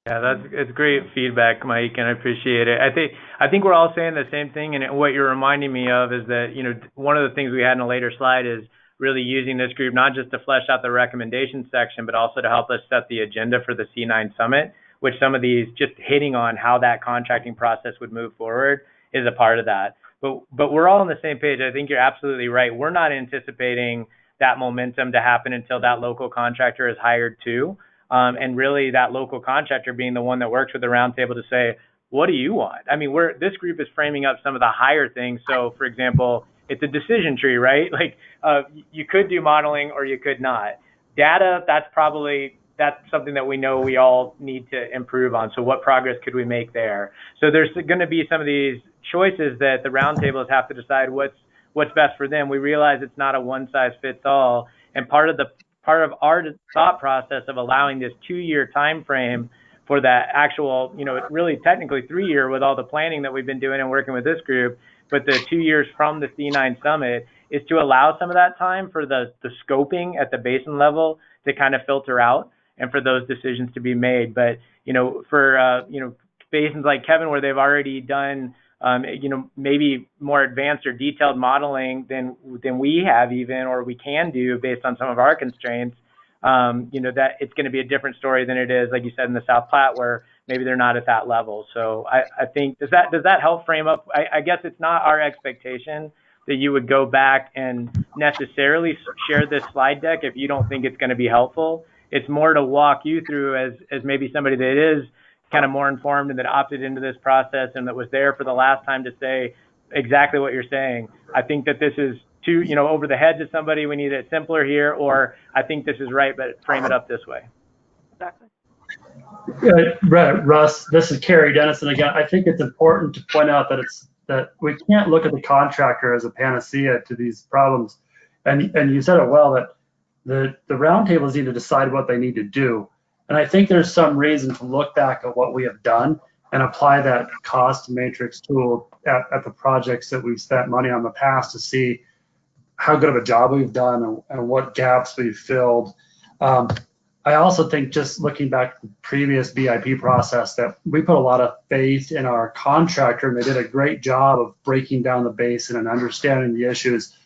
Yeah, it's great feedback, Mike, and I appreciate it. I think we're all saying the same thing, and what you're reminding me of is that, one of the things we had in a later slide is really using this group not just to flesh out the recommendation section, but also to help us set the agenda for the C9 Summit, which some of these, just hitting on how that contracting process would move forward, is a part of that. But we're all on the same page. I think you're absolutely right. We're not anticipating that momentum to happen until that local contractor is hired too. And really that local contractor being the one that works with the roundtable to say, what do you want? I mean, this group is framing up some of the higher things. So for example, it's a decision tree, right? Like you could do modeling or you could not. Data, that's probably that's something that we know we all need to improve on. So what progress could we make there? So there's going to be some of these choices that the roundtables have to decide what's best for them. We realize it's not a one size fits all, and part of our thought process of allowing this 2-year time frame for that actual, really technically 3-year with all the planning that we've been doing and working with this group, but the 2 years from the C9 summit is to allow some of that time for the scoping at the basin level to kind of filter out and for those decisions to be made. But, for, basins like Kevin, where they've already done, maybe more advanced or detailed modeling than we have even, or we can do based on some of our constraints, that it's going to be a different story than it is, like you said, in the South Platte, where maybe they're not at that level. So I think, does that help frame up? I guess it's not our expectation that you would go back and necessarily share this slide deck if you don't think it's going to be helpful. It's more to walk you through as maybe somebody that is kind of more informed and that opted into this process and that was there for the last time to say exactly what you're saying. I think that this is too, over the head to somebody. We need it simpler here, or I think this is right, but frame it up this way. Exactly. Russ, this is Kerry Dennison again. I think it's important to point out that we can't look at the contractor as a panacea to these problems. And you said it well, that the roundtables need to decide what they need to do. And I think there's some reason to look back at what we have done and apply that cost matrix tool at the projects that we've spent money on in the past to see how good of a job we've done and what gaps we've filled. I also think, just looking back to the previous BIP process, that we put a lot of faith in our contractor, and they did a great job of breaking down the basin and understanding the issues.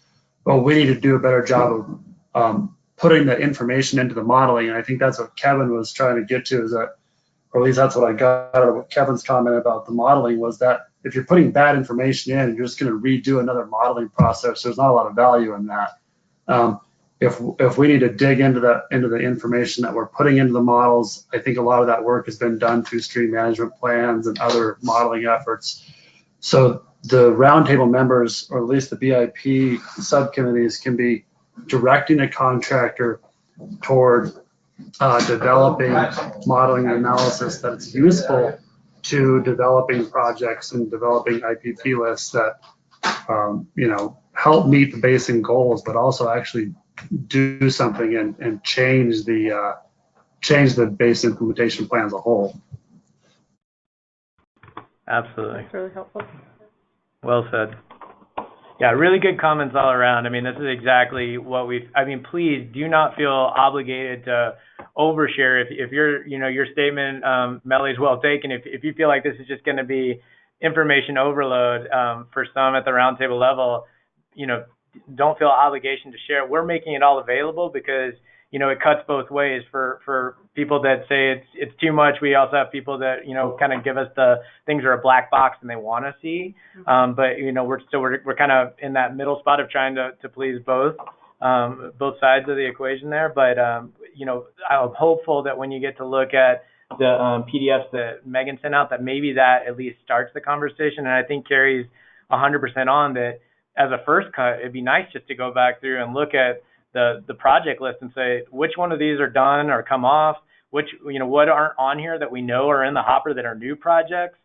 But we need to do a better job of putting the information into the modeling. And I think that's what Kevin was trying to get to, is that, or at least that's what I got out of Kevin's comment about the modeling, was that if you're putting bad information in, you're just going to redo another modeling process. There's not a lot of value in that. If we need to dig into the information that we're putting into the models, I think a lot of that work has been done through stream management plans and other modeling efforts. So the roundtable members, or at least the BIP subcommittees, can be directing a contractor toward developing modeling and analysis that's useful to developing projects and developing IPP lists that help meet the basin goals, but also actually do something and change the base implementation plan as a whole. Absolutely. That's really helpful. Well said. Yeah, really good comments all around. I mean, this is exactly what please do not feel obligated to overshare. If your statement, Melly, is well taken. If you feel like this is just going to be information overload for some at the roundtable level, don't feel obligation to share. We're making it all available because, it cuts both ways for people that say it's too much. We also have people that, kind of give us the things are a black box and they want to see. But, we're kind of in that middle spot of trying to please both sides of the equation there. But, I'm hopeful that when you get to look at the PDFs that Megan sent out, that maybe that at least starts the conversation. And I think Carrie's 100% on that. As a first cut, it'd be nice just to go back through and look at the project list and say, which one of these are done or come off, which, what aren't on here that we know are in the hopper that are new projects.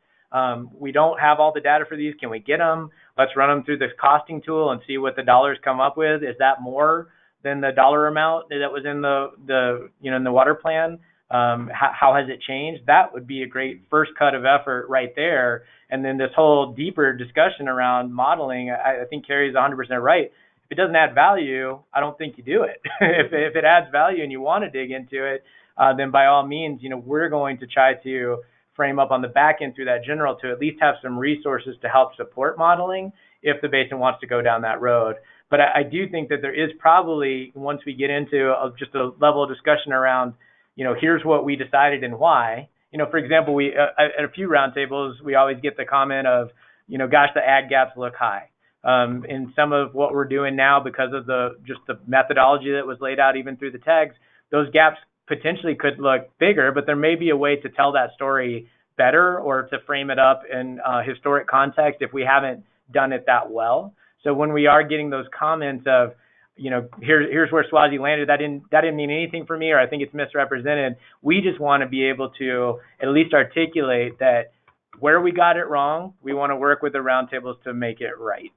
We don't have all the data for these. Can we get them? Let's run them through this costing tool and see what the dollars come up with. Is that more than the dollar amount that was in in the water plan? How has it changed? That would be a great first cut of effort right there. And then this whole deeper discussion around modeling, I think Carrie's 100% right. If it doesn't add value, I don't think you do it. if it adds value and you want to dig into it, then by all means, we're going to try to frame up on the back end through that general to at least have some resources to help support modeling if the basin wants to go down that road. But I do think that there is probably, once we get into just a level of discussion around, here's what we decided and why. For example, we at a few roundtables, we always get the comment of, gosh, the ag gaps look high. In some of what we're doing now, because of the methodology that was laid out even through the tags, those gaps potentially could look bigger, but there may be a way to tell that story better or to frame it up in historic context if we haven't done it that well. So when we are getting those comments of, here's where Swazi landed. That didn't mean anything for me, or I think it's misrepresented. We just want to be able to at least articulate that where we got it wrong, we want to work with the roundtables to make it right.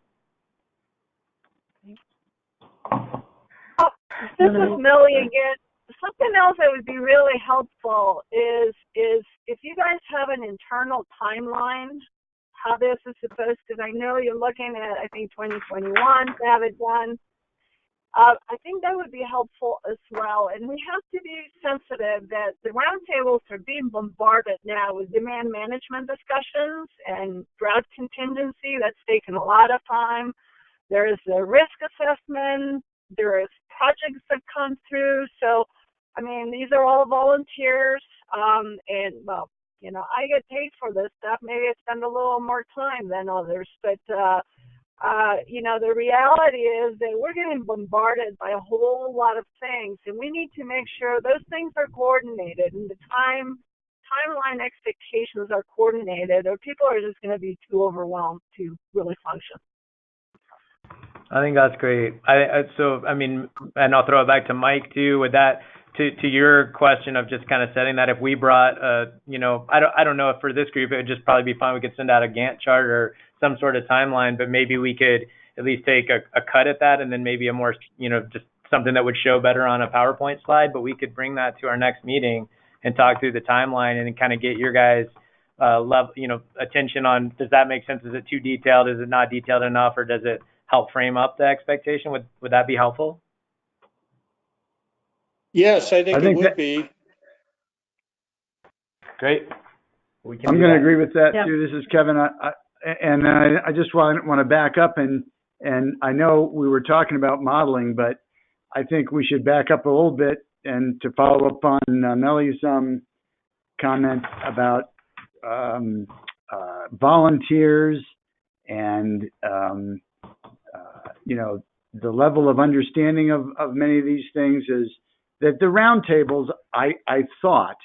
Oh, this is Millie again. Something else that would be really helpful is if you guys have an internal timeline, how this is supposed to, I know you're looking at, I think, 2021 to have it done. I think that would be helpful as well. And we have to be sensitive that the roundtables are being bombarded now with demand management discussions and drought contingency. That's taken a lot of time. There is a risk assessment. There is projects that come through. So, I mean, these are all volunteers. And, well, you know, I get paid for this stuff. Maybe I spend a little more time than others. But, you know, the reality is that we're getting bombarded by a whole lot of things. And we need to make sure those things are coordinated and the timeline expectations are coordinated, or people are just going to be too overwhelmed to really function. I think that's great. So, I mean, and I'll throw it back to Mike too, with that, to your question of just kind of setting that, if we brought, you know, I don't know if for this group, it would just probably be fine. We could send out a Gantt chart or some sort of timeline, but maybe we could at least take a cut at that, and then maybe a more, you know, just something that would show better on a PowerPoint slide, but we could bring that to our next meeting and talk through the timeline and kind of get your guys' level, you know, attention on, does that make sense? Is it too detailed? Is it not detailed enough? Or does it help frame up the expectation? Would that be helpful? Yes, I think it would be. Great. I'm going to agree with that Yeah. too. This is Kevin. I just want to back up, and I know we were talking about modeling, but I think we should back up a little bit and to follow up on Mellie's comment about volunteers and you know, the level of understanding of many of these things is that the roundtables, I thought,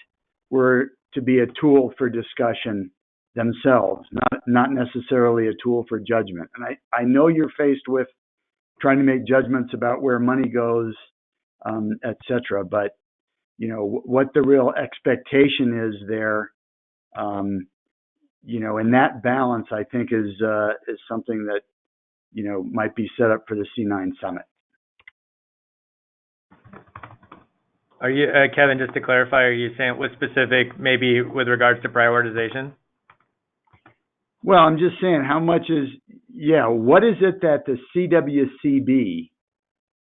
were to be a tool for discussion themselves, not necessarily a tool for judgment. And I know you're faced with trying to make judgments about where money goes, et cetera, but you know, what the real expectation is there, you know, and that balance, I think, is something that, you know, might be set up for the C9 summit. Are you, Kevin, just to clarify, are you saying what specific, maybe with regards to prioritization? Well, I'm just saying, how much is, what is it that the CWCB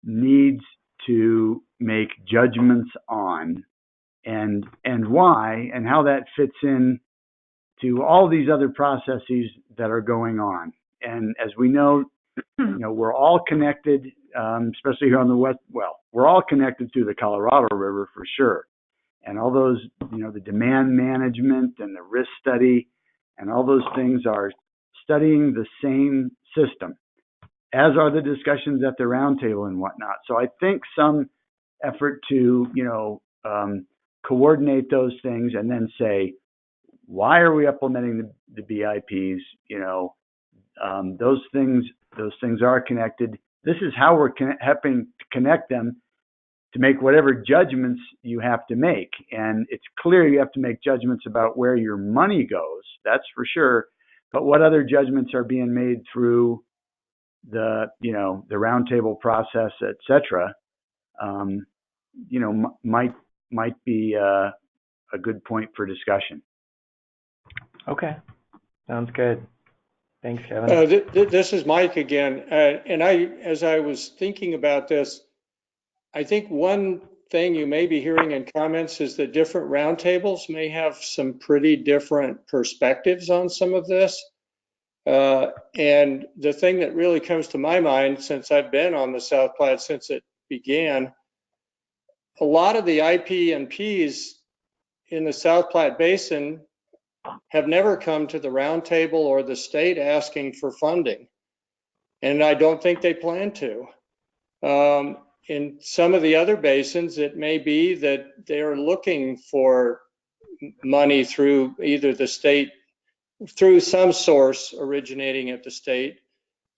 needs to make judgments on, and why, and how that fits in to all these other processes that are going on. And as we know, you know, we're all connected, especially here on the west. Well, we're all connected through the Colorado River for sure. And all those, you know, the demand management and the risk study and all those things are studying the same system, as are the discussions at the roundtable and whatnot. So I think some effort to, you know, coordinate those things and then say, why are we implementing the BIPs? You know, those things are connected. This is how we're helping to connect them to make whatever judgments you have to make. And it's clear you have to make judgments about where your money goes, that's for sure. But what other judgments are being made through the, you know, the roundtable process, et cetera, you know, might be a good point for discussion. Okay, sounds good. Thanks, Kevin. This is Mike again. And as I was thinking about this, I think one thing you may be hearing in comments is that different roundtables may have some pretty different perspectives on some of this. And the thing that really comes to my mind, since I've been on the South Platte since it began, a lot of the IPNPs in the South Platte Basin have never come to the roundtable or the state asking for funding. And I don't think they plan to. In some of the other basins, it may be that they're looking for money through either the state, through some source originating at the state,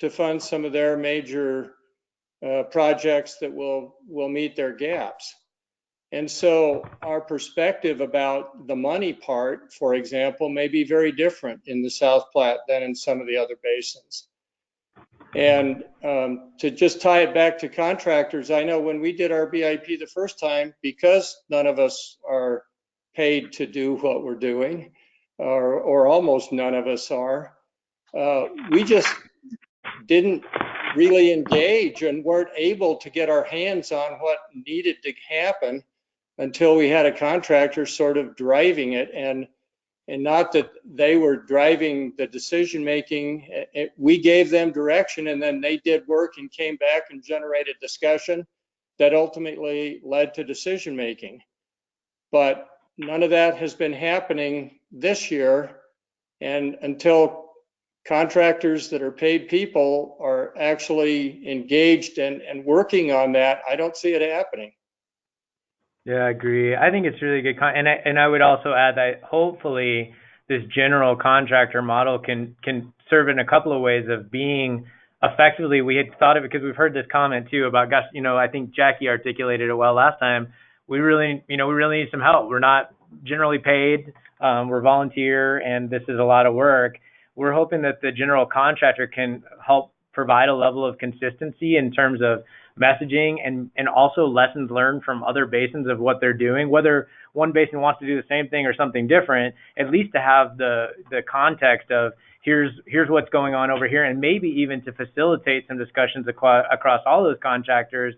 to fund some of their major projects that will meet their gaps. And so our perspective about the money part, for example, may be very different in the South Platte than in some of the other basins. And to just tie it back to contractors, I know when we did our BIP the first time, because none of us are paid to do what we're doing, or almost none of us are, we just didn't really engage and weren't able to get our hands on what needed to happen until we had a contractor sort of driving it, and not that they were driving the decision making. We gave them direction, and then they did work and came back and generated discussion that ultimately led to decision making. But none of that has been happening this year, and until contractors that are paid people are actually engaged and working on that, I don't see it happening. Yeah, I agree. I think it's really good. And I would also add that hopefully this general contractor model can serve in a couple of ways of being effectively. We had thought of it because we've heard this comment too about, gosh, I think Jackie articulated it well last time. We really need some help. We're not generally paid. We're volunteer, and this is a lot of work. We're hoping that the general contractor can help provide a level of consistency in terms of messaging and also lessons learned from other basins of what they're doing, whether one basin wants to do the same thing or something different, at least to have the context of here's what's going on over here, and maybe even to facilitate some discussions across all those contractors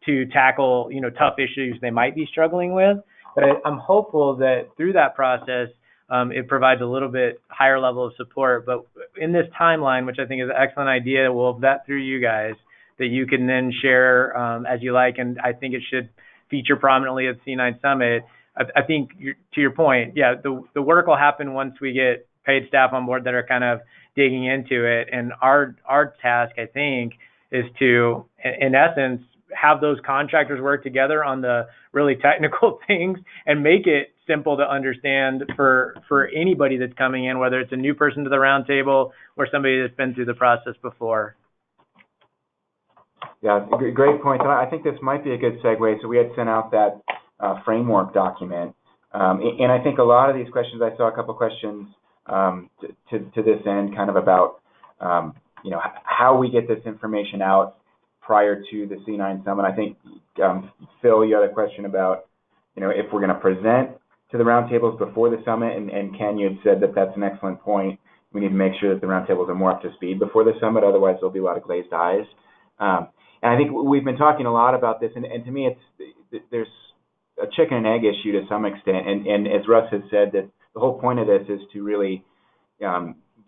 to tackle tough issues they might be struggling with. But I'm hopeful that through that process, it provides a little bit higher level of support. But in this timeline, which I think is an excellent idea, we'll vet through you guys that you can then share as you like. And I think it should feature prominently at the C9 Summit. I think to your point, yeah, the work will happen once we get paid staff on board that are kind of digging into it. And our task, I think, is to, in essence, have those contractors work together on the really technical things and make it simple to understand for anybody that's coming in, whether it's a new person to the roundtable or somebody that's been through the process before. Yeah, great point. I think this might be a good segue. So we had sent out that framework document, and I think a lot of these questions, I saw a couple questions to this end, kind of about how we get this information out prior to the C9 Summit. I think, Phil, you had a question about, if we're going to present to the roundtables before the summit, and Ken, you had said that that's an excellent point. We need to make sure that the roundtables are more up to speed before the summit, otherwise there'll be a lot of glazed eyes. And I think we've been talking a lot about this, and to me, there's a chicken and egg issue to some extent, and as Russ has said, that the whole point of this is to really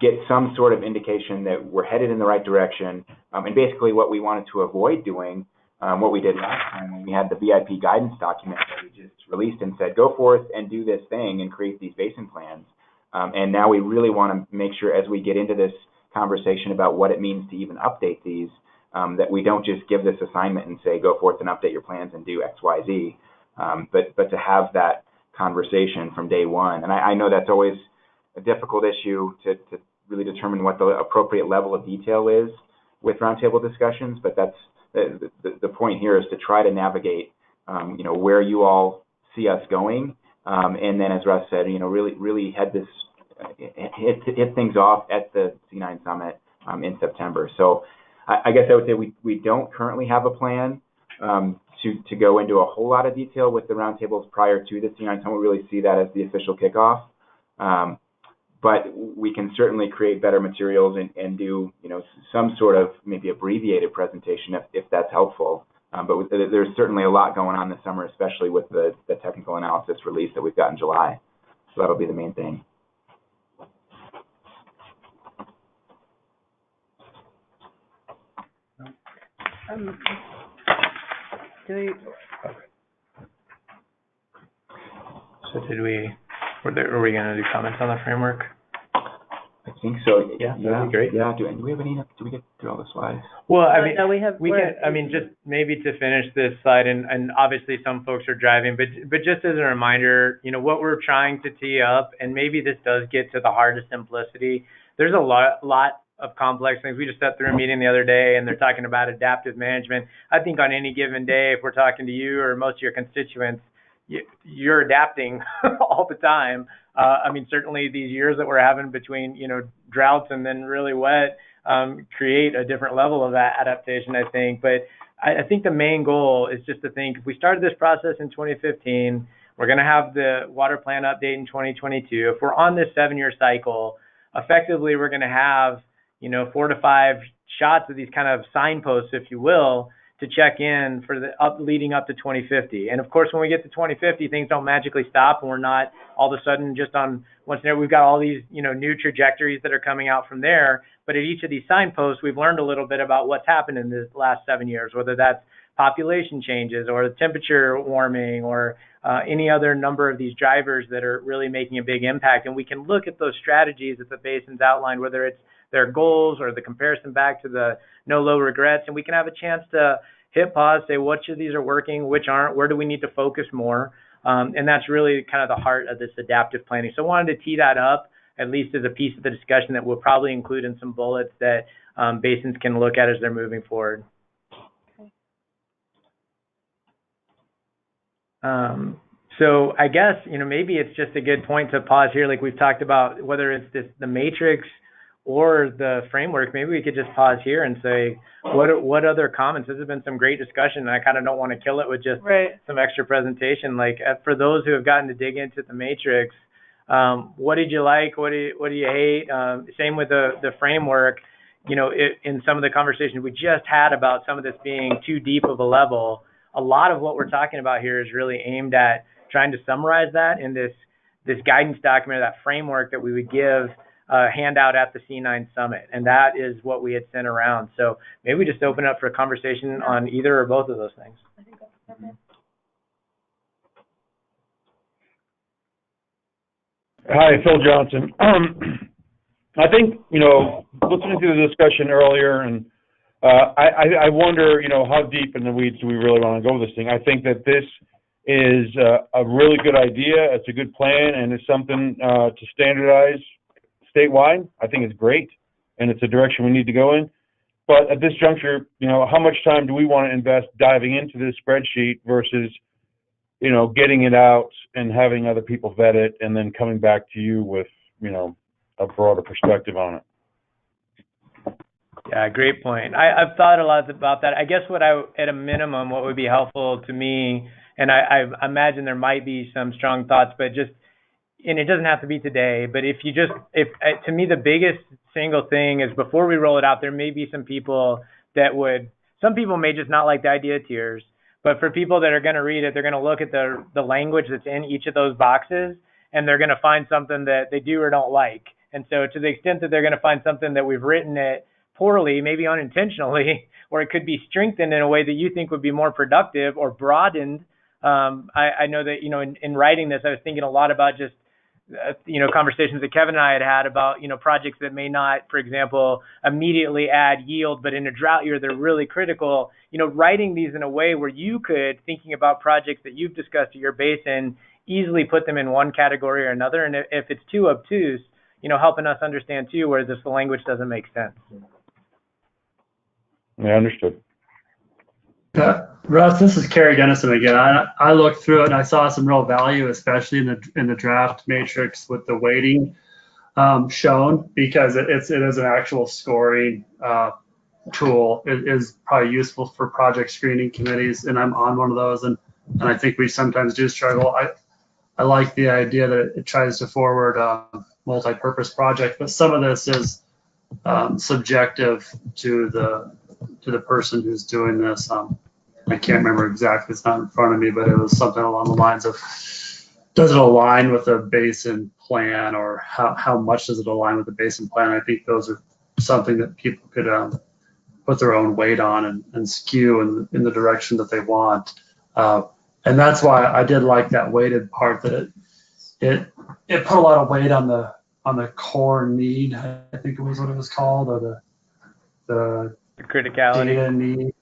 get some sort of indication that we're headed in the right direction, and basically what we wanted to avoid doing, what we did last time when we had the BIP guidance document that we just released and said, go forth and do this thing and create these basin plans. And now we really want to make sure as we get into this conversation about what it means to even update these, that we don't just give this assignment and say, go forth and update your plans and do X, Y, Z, but to have that conversation from day one. And I know that's always a difficult issue to really determine what the appropriate level of detail is with roundtable discussions, but that's the point here is to try to navigate, where you all see us going, and then, as Russ said, really head this, hit things off at the C9 Summit in September. So I guess I would say we don't currently have a plan to go into a whole lot of detail with the roundtables prior to the C9 Summit. We really see that as the official kickoff. But we can certainly create better materials and do, some sort of maybe abbreviated presentation if that's helpful. But there's certainly a lot going on this summer, especially with the technical analysis release that we've got in July. So that'll be the main thing. So were we going to do comments on the framework? I think so. Yeah, that'd be great. Yeah. Do we have any? Do we get through all the slides? Well, I mean, no, we can. I mean, just maybe to finish this slide, and obviously some folks are driving, but just as a reminder, what we're trying to tee up, and maybe this does get to the heart of simplicity. There's a lot of complex things. We just sat through a meeting the other day, and they're talking about adaptive management. I think on any given day, if we're talking to you or most of your constituents, you're adapting all the time. I mean, certainly these years that we're having between, droughts and then really wet create a different level of adaptation, I think. But I think the main goal is just to think, if we started this process in 2015, we're going to have the water plan update in 2022. If we're on this 7-year cycle, effectively we're going to have, 4 to 5 shots of these kind of signposts, if you will, to check in for the leading up to 2050. And of course, when we get to 2050, things don't magically stop, and we're not all of a sudden just on once there. We've got all these, new trajectories that are coming out from there. But at each of these signposts, we've learned a little bit about what's happened in the last 7 years, whether that's population changes or the temperature warming or any other number of these drivers that are really making a big impact. And we can look at those strategies that the basin's outlined, whether it's their goals or the comparison back to the no low regrets, and we can have a chance to hit pause, say which of these are working, which aren't, where do we need to focus more, and that's really kind of the heart of this adaptive planning. So I wanted to tee that up, at least as a piece of the discussion that we'll probably include in some bullets that basins can look at as they're moving forward. So I guess, maybe it's just a good point to pause here, like we've talked about, whether it's the matrix or the framework. Maybe we could just pause here and say, what other comments? This has been some great discussion, and I kind of don't want to kill it with just some extra presentation. Like, for those who have gotten to dig into the matrix, what did you like? What do you hate? Same with the framework. In some of the conversations we just had about some of this being too deep of a level, a lot of what we're talking about here is really aimed at trying to summarize that in this guidance document, that framework that we would give handout at the C9 Summit, and that is what we had sent around. So maybe we just open up for a conversation on either or both of those things. Hi, Phil Johnson. I think, listening to the discussion earlier, and I wonder, how deep in the weeds do we really want to go with this thing? I think that this is a really good idea. It's a good plan, and it's something to standardize statewide. I think it's great, and it's a direction we need to go in. But at this juncture, how much time do we want to invest diving into this spreadsheet versus, getting it out and having other people vet it and then coming back to you with, a broader perspective on it? Yeah, great point. I've thought a lot about that. I guess at a minimum, what would be helpful to me, and I imagine there might be some strong thoughts, but and it doesn't have to be today, but if to me, the biggest single thing is, before we roll it out, there may be some people some people may just not like the idea of tiers, but for people that are going to read it, they're going to look at the language that's in each of those boxes, and they're going to find something that they do or don't like. And so to the extent that they're going to find something that we've written it poorly, maybe unintentionally, or it could be strengthened in a way that you think would be more productive or broadened. I know that, in writing this, I was thinking a lot about just, conversations that Kevin and I had about, projects that may not, for example, immediately add yield, but in a drought year, they're really critical. Writing these in a way where you could, thinking about projects that you've discussed at your basin, easily put them in one category or another. And if it's too obtuse, helping us understand too, where the language doesn't make sense. Yeah, understood. Russ, this is Kerry Dennison again. I looked through it and I saw some real value, especially in the draft matrix with the weighting shown, because it is an actual scoring tool. It is probably useful for project screening committees, and I'm on one of those, and I think we sometimes do struggle. I like the idea that it tries to forward multi-purpose project, but some of this is subjective to the person who's doing this. I can't remember exactly, it's not in front of me, but it was something along the lines of, does it align with a basin plan, or how much does it align with the basin plan? I think those are something that people could put their own weight on and skew in the direction that they want. And that's why I did like that weighted part, that it put a lot of weight on the core need, I think it was what it was called, or the criticality. Data need.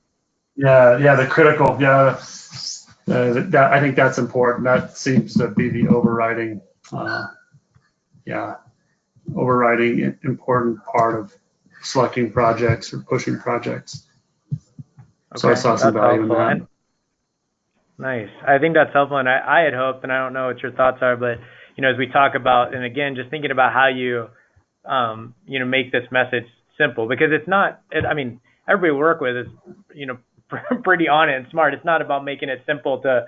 Yeah, the critical. Yeah, I think that's important. That seems to be the overriding important part selecting projects or pushing projects. So I Okay, saw some that's value in helpful. that. And nice. I think that's helpful, and I had hoped, and I don't know what your thoughts are, but as we talk about, and again, just thinking about how you, make this message simple, because it's not. Everybody we work with is, pretty on it and smart. It's not about making it simple to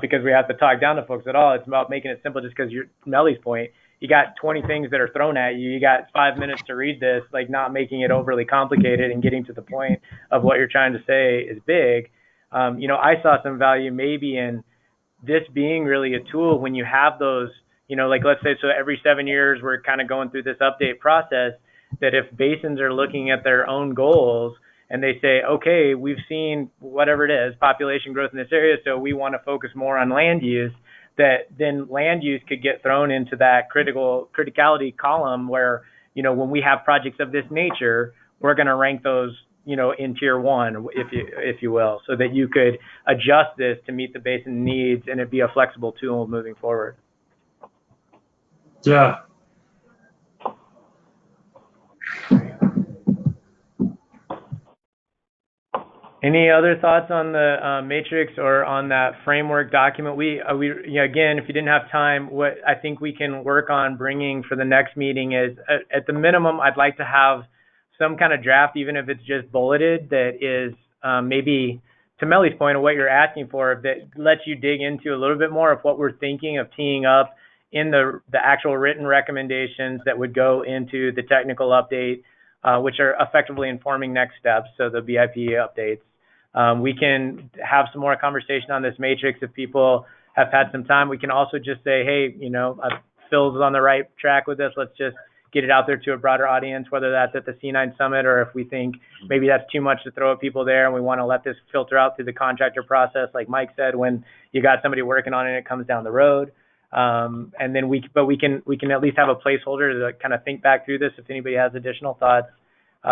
because we have to talk down to folks at all. It's about making it simple, just because Melly's point. You got 20 things that are thrown at you. You got 5 minutes to read this, like not making it overly complicated and getting to the point of what you're trying to say is big. I saw some value maybe in this being really a tool when you have those, like let's say, so every 7 years we're kind of going through this update process, that if basins are looking at their own goals and they say, okay, we've seen whatever it is, population growth in this area, so we want to focus more on land use, that then land use could get thrown into that criticality column where, when we have projects of this nature, we're going to rank those, in tier 1, if you will, so that you could adjust this to meet the basin needs and it be a flexible tool moving forward. Yeah. Any other thoughts on the matrix or on that framework document? We again, if you didn't have time, what I think we can work on bringing for the next meeting is, at the minimum, I'd like to have some kind of draft, even if it's just bulleted, that is maybe, to Melly's point of what you're asking for, that lets you dig into a little bit more of what we're thinking of teeing up in the actual written recommendations that would go into the technical update, which are effectively informing next steps, so the BIP updates. We can have some more conversation on this matrix if people have had some time. We can also just say, hey, Phil's on the right track with this. Let's just get it out there to a broader audience, whether that's at the C9 Summit or if we think maybe that's too much to throw at people there and we want to let this filter out through the contractor process, like Mike said, when you got somebody working on it, it comes down the road. And then we can at least have a placeholder to kind of think back through this. If anybody has additional thoughts,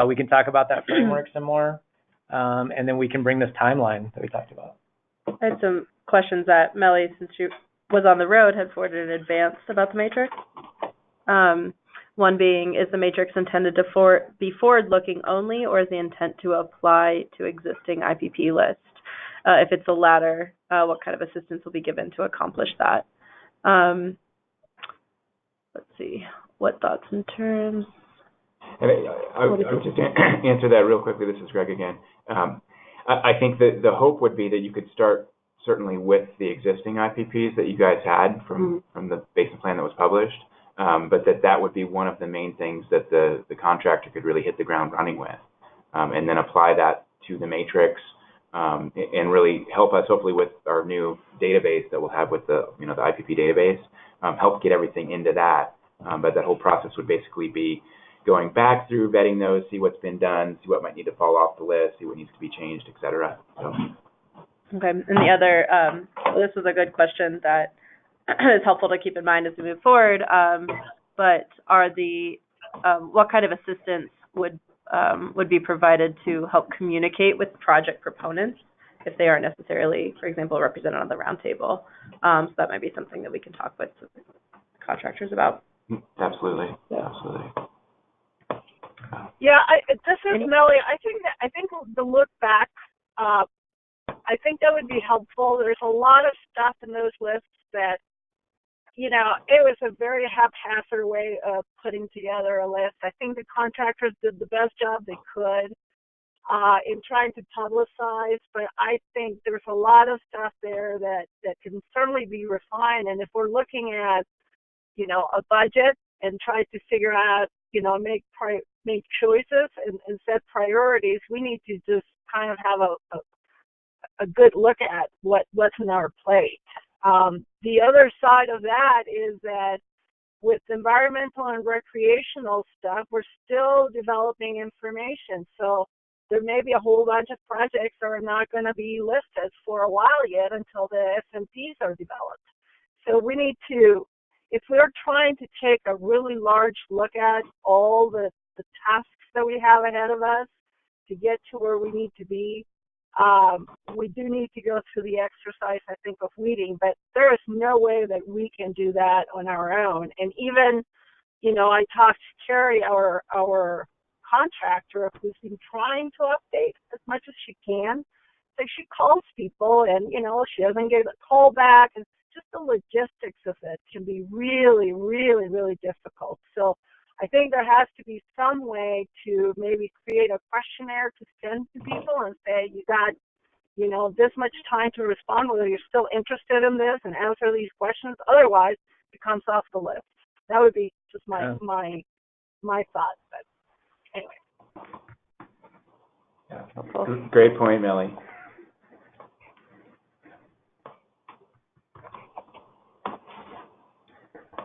we can talk about that framework some more. And then we can bring this timeline that we talked about. I had some questions that Melly, since she was on the road, had forwarded in advance about the matrix. One being, is the matrix intended to be forward-looking only, or is the intent to apply to existing IPP list? If it's the latter, what kind of assistance will be given to accomplish that? Let's see. What thoughts in terms? And I would just answer that real quickly. This is Greg again. I think that the hope would be that you could start certainly with the existing IPPs that you guys had from the basin plan that was published, but that would be one of the main things that the contractor could really hit the ground running with, and then apply that to the matrix, and really help us hopefully with our new database that we'll have with the the IPP database, help get everything into that. But that whole process would basically be going back through, vetting those, see what's been done, see what might need to fall off the list, see what needs to be changed, et cetera. So. Okay. And the other, this was a good question that is helpful to keep in mind as we move forward. But are what kind of assistance would be provided to help communicate with project proponents if they aren't necessarily, for example, represented on the roundtable? So that might be something that we can talk with contractors about. Absolutely. Yeah. Absolutely. Yeah, this is Melly. I think the look back, I think that would be helpful. There's a lot of stuff in those lists that, it was a very haphazard way of putting together a list. I think the contractors did the best job they could in trying to publicize, but I think there's a lot of stuff there that can certainly be refined. And if we're looking at, a budget and try to figure out, make choices and set priorities, we need to just kind of have a good look at what's in our plate. The other side of that is that with environmental and recreational stuff, we're still developing information. So there may be a whole bunch of projects that are not going to be listed for a while yet until the SMPs are developed. So we need to, if we're trying to take a really large look at all the tasks that we have ahead of us to get to where we need to be, we do need to go through the exercise, I think, of weeding, but there is no way that we can do that on our own. And even, I talked to Carrie, our contractor who's been trying to update as much as she can. So she calls people and, she doesn't get a call back. And just the logistics of it can be really, really, really difficult. So I think there has to be some way to maybe create a questionnaire to send to people and say, you got, this much time to respond, whether you're still interested in this and answer these questions. Otherwise, it comes off the list. That would be just my thought. But anyway. Yeah. Great point, Millie.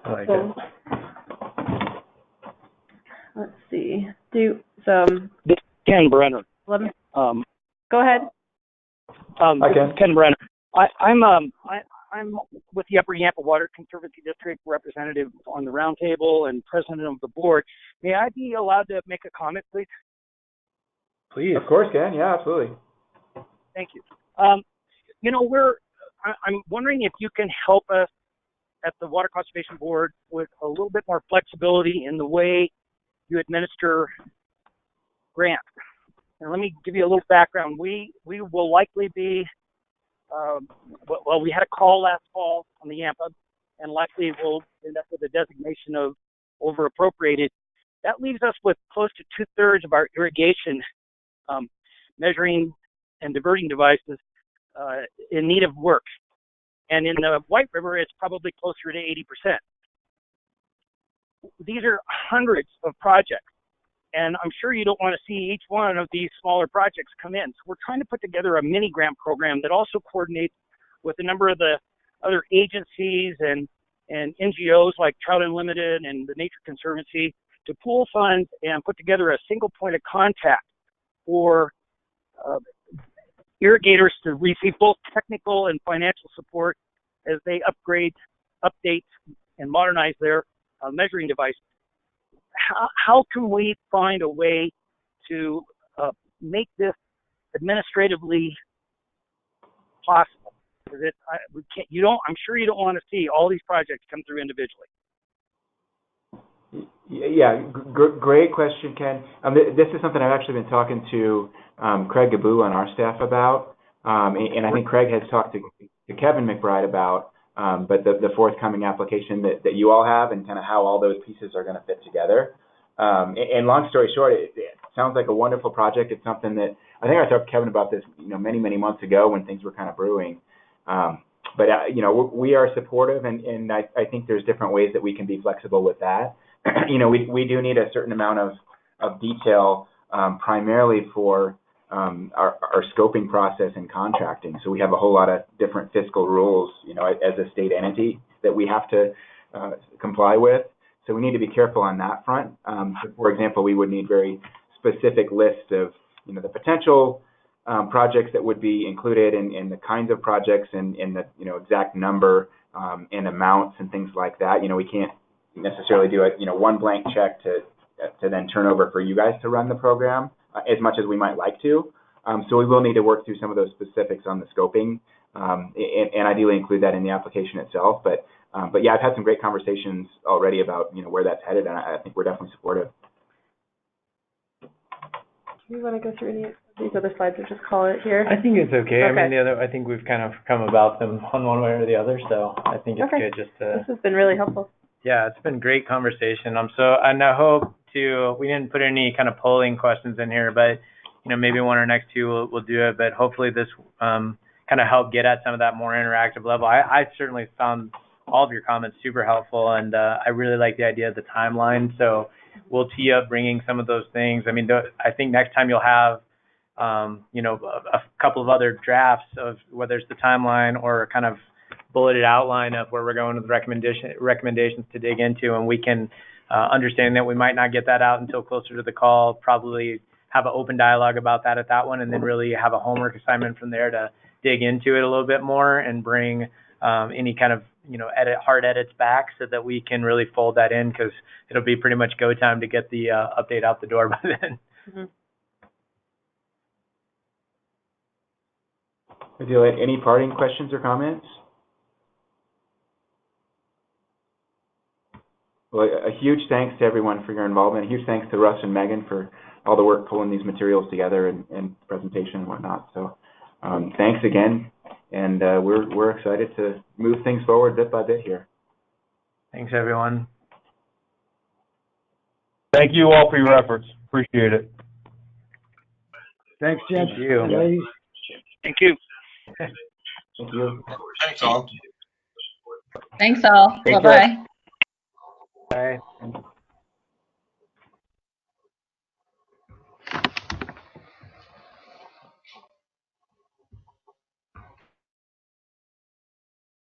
I like it. Let's see. Ken Brenner. Go ahead. Ken Brenner. I'm with the Upper Yampa Water Conservancy District representative on the roundtable and president of the board. May I be allowed to make a comment, please? Please. Of course, Ken. Yeah, absolutely. Thank you. I'm wondering if you can help us at the Water Conservation Board with a little bit more flexibility in the way you administer grants. And let me give you a little background. We will likely be, we had a call last fall on the Yampa, and likely we'll end up with a designation of over-appropriated. That leaves us with close to 2/3 of our irrigation measuring and diverting devices in need of work. And in the White River, it's probably closer to 80%. These are hundreds of projects. And I'm sure you don't want to see each one of these smaller projects come in. So we're trying to put together a mini grant program that also coordinates with a number of the other agencies and NGOs like Trout Unlimited and the Nature Conservancy to pool funds and put together a single point of contact for irrigators to receive both technical and financial support as they upgrade, update, and modernize their measuring devices. How can we find a way to make this administratively possible? Because I'm sure you don't want to see all these projects come through individually. Yeah, great question, Ken. This is something I've actually been talking to Craig Gabu on our staff about, and I think Craig has talked to Kevin McBride about, but the forthcoming application that you all have and kind of how all those pieces are going to fit together. And long story short, it sounds like a wonderful project. It's something that I think I talked to Kevin about this, many, many months ago when things were kind of brewing. But we are supportive, and I think there's different ways that we can be flexible with that. We do need a certain amount of detail, primarily for our scoping process and contracting. So we have a whole lot of different fiscal rules, as a state entity that we have to comply with. So we need to be careful on that front. So for example, we would need very specific lists of, the potential projects that would be included in the kinds of projects and the, exact number and amounts and things like that. We can't necessarily do it, one blank check to then turn over for you guys to run the program as much as we might like to. So we will need to work through some of those specifics on the scoping and ideally include that in the application itself. But yeah, I've had some great conversations already about, where that's headed, and I think we're definitely supportive. Do you want to go through any of these other slides or just call it here? I think it's okay. Okay. I mean, I think we've kind of come about them on one way or the other, so I think it's good just to. This has been really helpful. Yeah, it's been great conversation. And I hope we didn't put any kind of polling questions in here, but maybe one or next two we'll do it. But hopefully this kind of helped get at some of that more interactive level. I certainly found all of your comments super helpful, and I really like the idea of the timeline. So we'll tee up bringing some of those things. I mean, I think next time you'll have a couple of other drafts of whether it's the timeline or kind of bulleted outline of where we're going with recommendations to dig into, and we can understand that we might not get that out until closer to the call, probably have an open dialogue about that at that one, and then really have a homework assignment from there to dig into it a little bit more and bring any kind of hard edits back so that we can really fold that in, because it'll be pretty much go time to get the update out the door by then. Mm-hmm. Adele, any parting questions or comments? Well, a huge thanks to everyone for your involvement. A huge thanks to Russ and Megan for all the work pulling these materials together and presentation and whatnot. So thanks again, and we're excited to move things forward bit by bit here. Thanks, everyone. Thank you all for your efforts. Appreciate it. Thanks, Jim. Thank you. Ladies. Thank you. Thank you. Thanks all. Thanks all. Take Bye-bye. Bye.